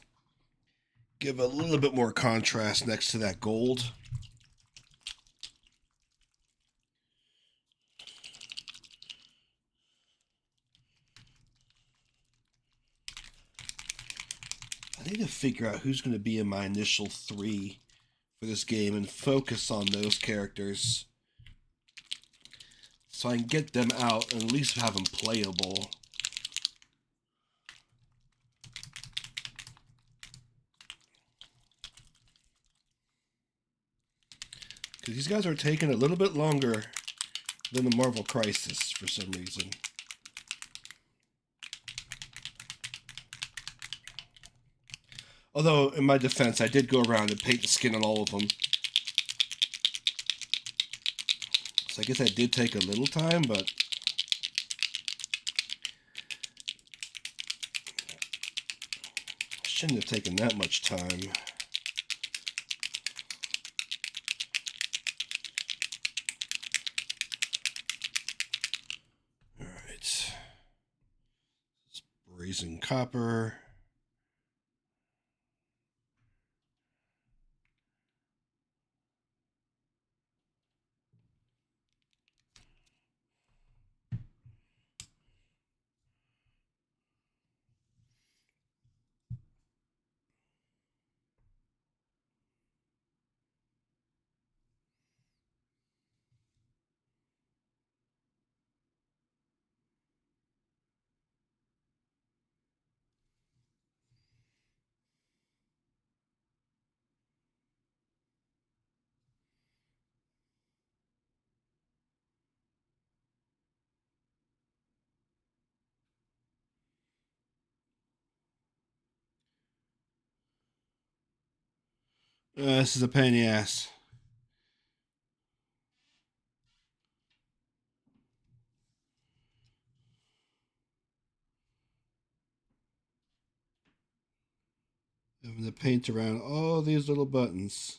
Speaker 1: give a little bit more contrast next to that gold. I need to figure out who's going to be in my initial 3 for this game and focus on those characters so I can get them out and at least have them playable. Because these guys are taking a little bit longer than the Marvel Crisis for some reason. Although, in my defense, I did go around and paint the skin on all of them. So I guess that did take a little time, but shouldn't have taken that much time. Alright. Brazen copper. This is a pain in the ass. Having to paint around all these little buttons.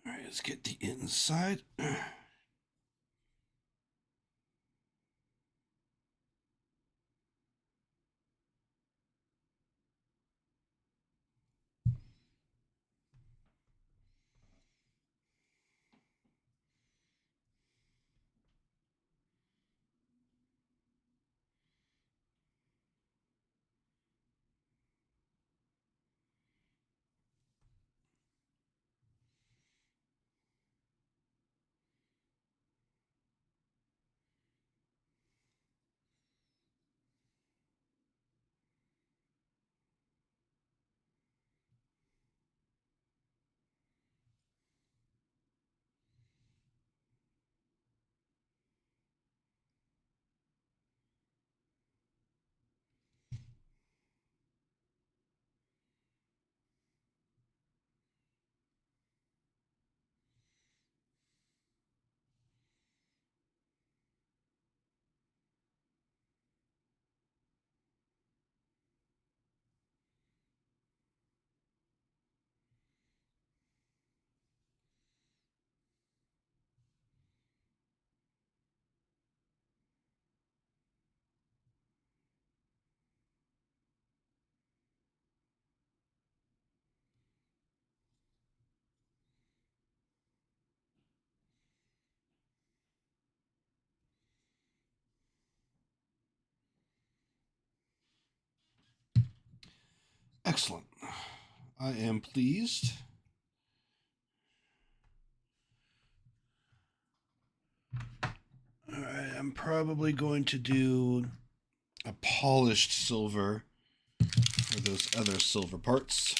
Speaker 1: Alright, let's get the inside. Excellent. I am pleased. All right, I'm probably going to do a polished silver for those other silver parts.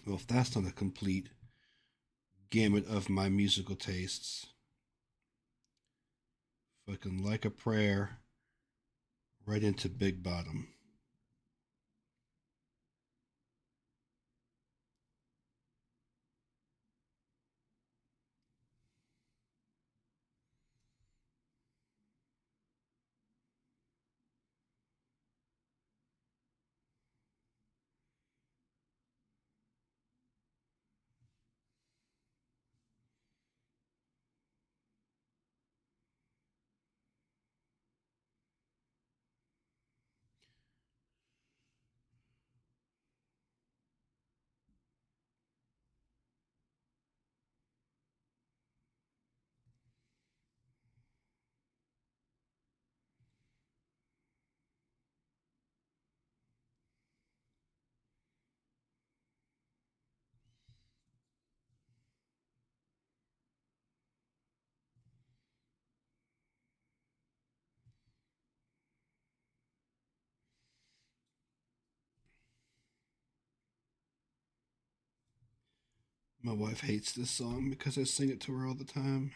Speaker 1: Well, if that's not a complete gamut of my musical tastes, fucking like a prayer, right into Big Bottom. My wife hates this song because I sing it to her all the time.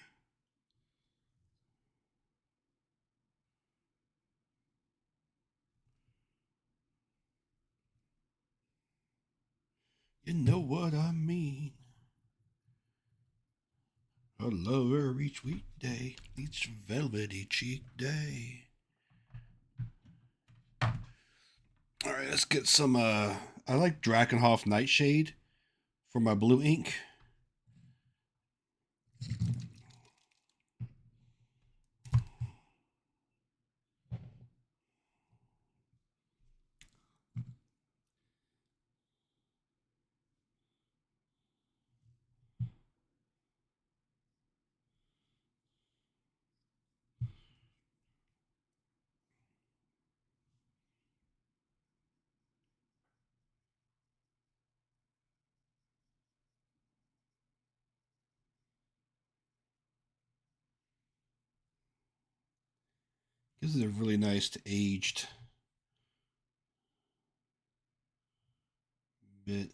Speaker 1: You know what I mean. I love her each weekday, each velvety cheek day. All right, let's get some. I like Drakenhof Nightshade for my blue ink. Gives it a really nice aged bit.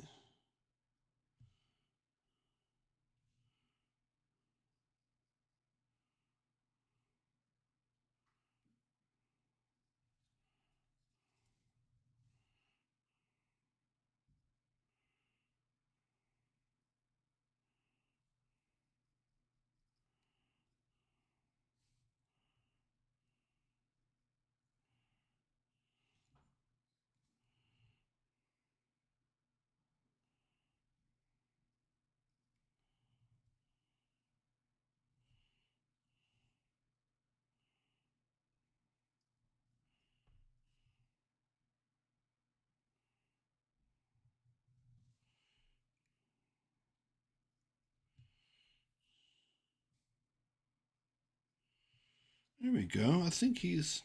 Speaker 1: There we go. I think he's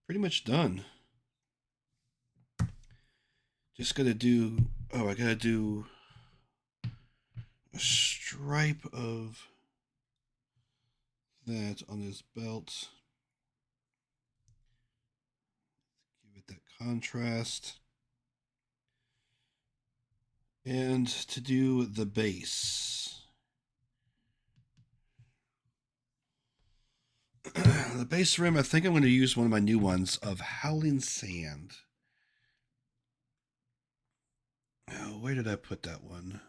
Speaker 1: pretty much done. Just gotta do. Oh, I gotta do a stripe of that on his belt. Give it that contrast. And to do the base. The base rim, I think I'm going to use one of my new ones of Howling Sand. Oh, where did I put that one?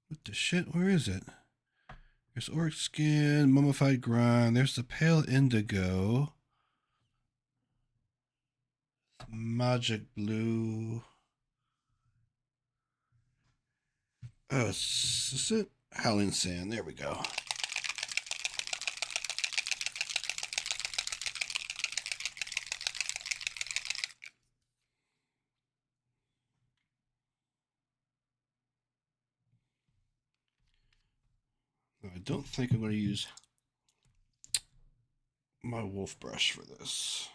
Speaker 1: What the shit? Where is it? There's orc skin, mummified grind. There's the pale indigo. Magic blue. Oh, is it? Howling sand. There we go. I don't think I'm going to use my wolf brush for this.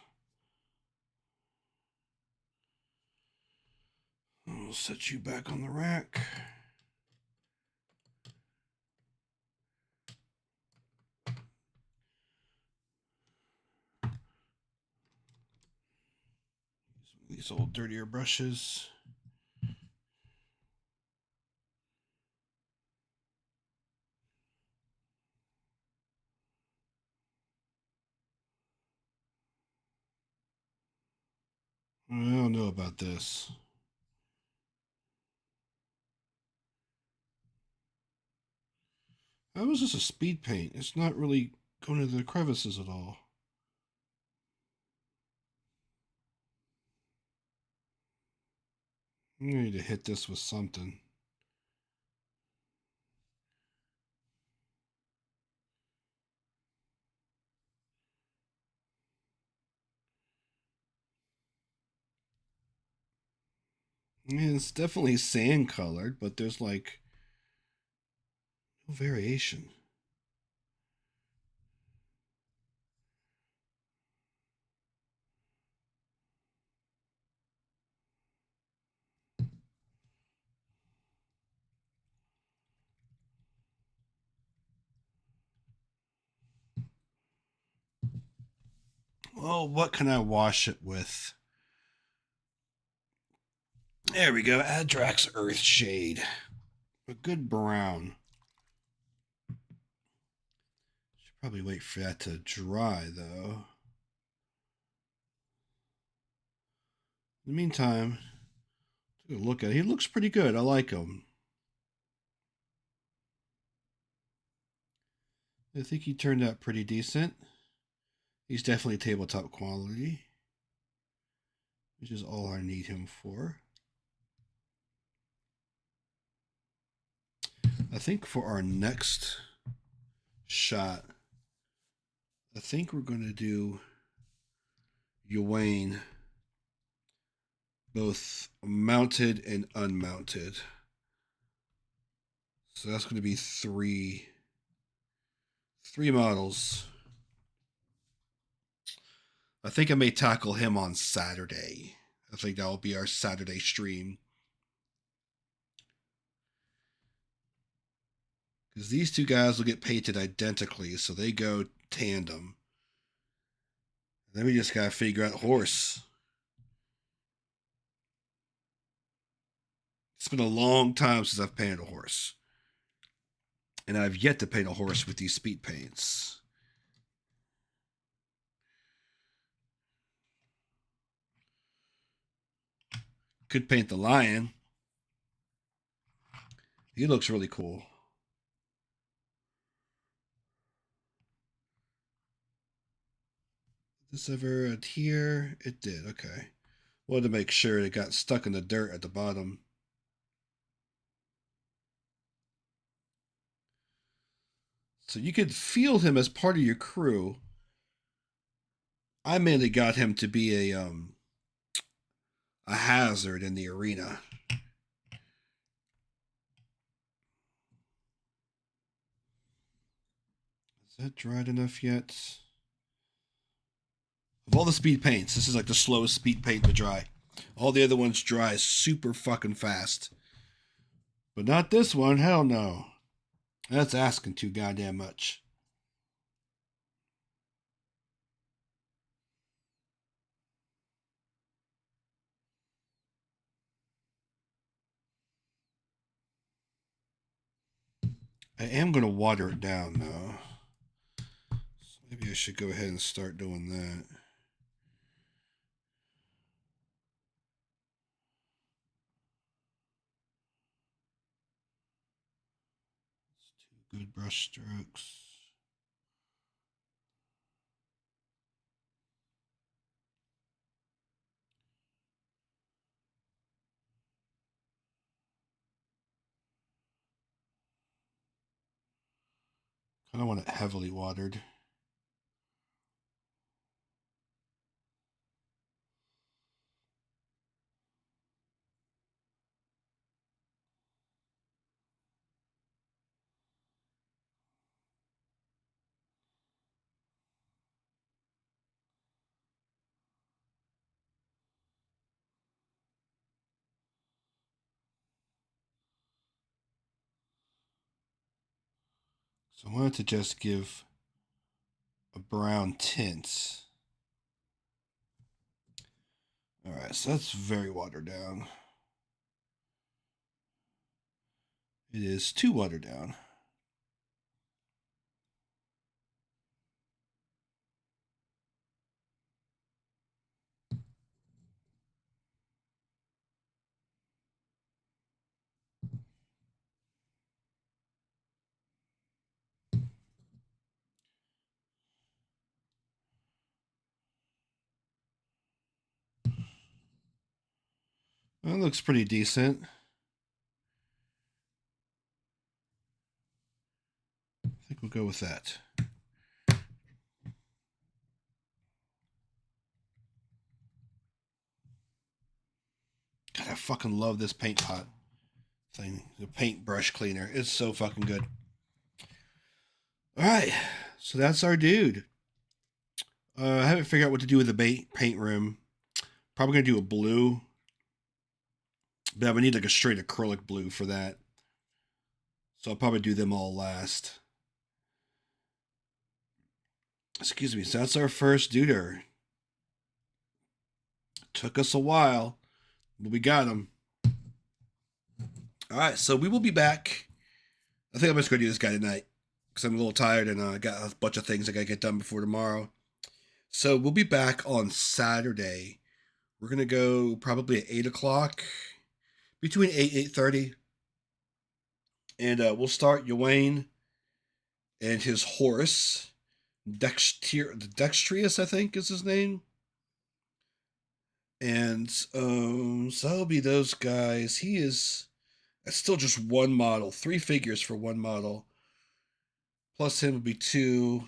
Speaker 1: I'll set you back on the rack. These old dirtier brushes. I don't know about this. That was just a speed paint. It's not really going into the crevices at all. I need to hit this with something. Yeah, it's definitely sand colored, but there's like no variation. Well, what can I wash it with? There we go. Adrax Earth Shade. A good brown. Should probably wait for that to dry, though. In the meantime, take a look at it. He looks pretty good. I like him. I think he turned out pretty decent. He's definitely tabletop quality, which is all I need him for. I think for our next shot, I think we're going to do Ewain both mounted and unmounted. So that's going to be three models. I think I may tackle him on Saturday. I think that will be our Saturday stream. Because these two guys will get painted identically, so they go tandem. Then we just gotta figure out horse. It's been a long time since I've painted a horse. And I've yet to paint a horse with these speed paints. Could paint the lion. He looks really cool. Did this ever adhere? It did, okay. Wanted to make sure it got stuck in the dirt at the bottom. So you could field him as part of your crew. I mainly got him to be a hazard in the arena. Is that dried enough yet? Of all the speed paints, this is like the slowest speed paint to dry. All the other ones dry super fucking fast. But not this one, hell no. That's asking too goddamn much. I am going to water it down though. Maybe I should go ahead and start doing that. It's 2 good brush strokes. Kind of want it heavily watered. So I wanted to just give a brown tint. Alright, so that's very watered down. It is too watered down. That looks pretty decent. I think we'll go with that. God, I fucking love this paint pot thing. The paint brush cleaner. It's so fucking good. Alright, so that's our dude. I haven't figured out what to do with the paint room. Probably going to do a blue. But I would need like a straight acrylic blue for that. So I'll probably do them all last. Excuse me. So that's our first duder. Took us a while, but we got him. All right, so we will be back. I think I'm just going to do this guy tonight because I'm a little tired and I got a bunch of things I got to get done before tomorrow. So we'll be back on Saturday. We're going to go probably at 8 o'clock, between 8:30. And we'll start Ewain and his horse. Dextrius, I think is his name. And so that'll be those guys. He is still just one model, 3 figures for one model. Plus him would be 2.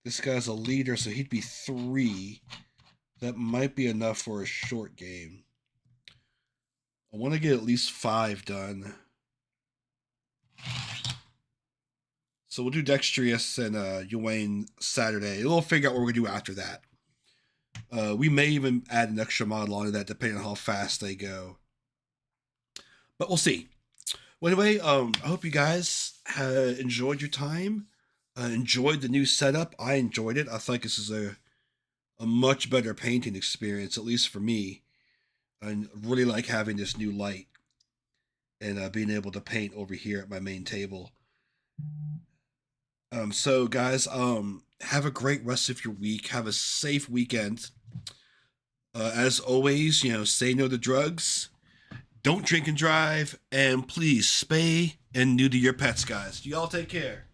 Speaker 1: This guy's a leader, so he'd be 3. That might be enough for a short game. I want to get at least 5 done. So we'll do Dextrius and Ewain Saturday. We'll figure out what we're going to do after that. We may even add an extra model onto that depending on how fast they go. But we'll see. Well, anyway, I hope you guys enjoyed your time. Enjoyed the new setup. I enjoyed it. I think this is a much better painting experience, at least for me. I really like having this new light and being able to paint over here at my main table. So guys, have a great rest of your week. Have a safe weekend. As always, say no to drugs. Don't drink and drive, and please spay and neuter your pets, guys. You all take care.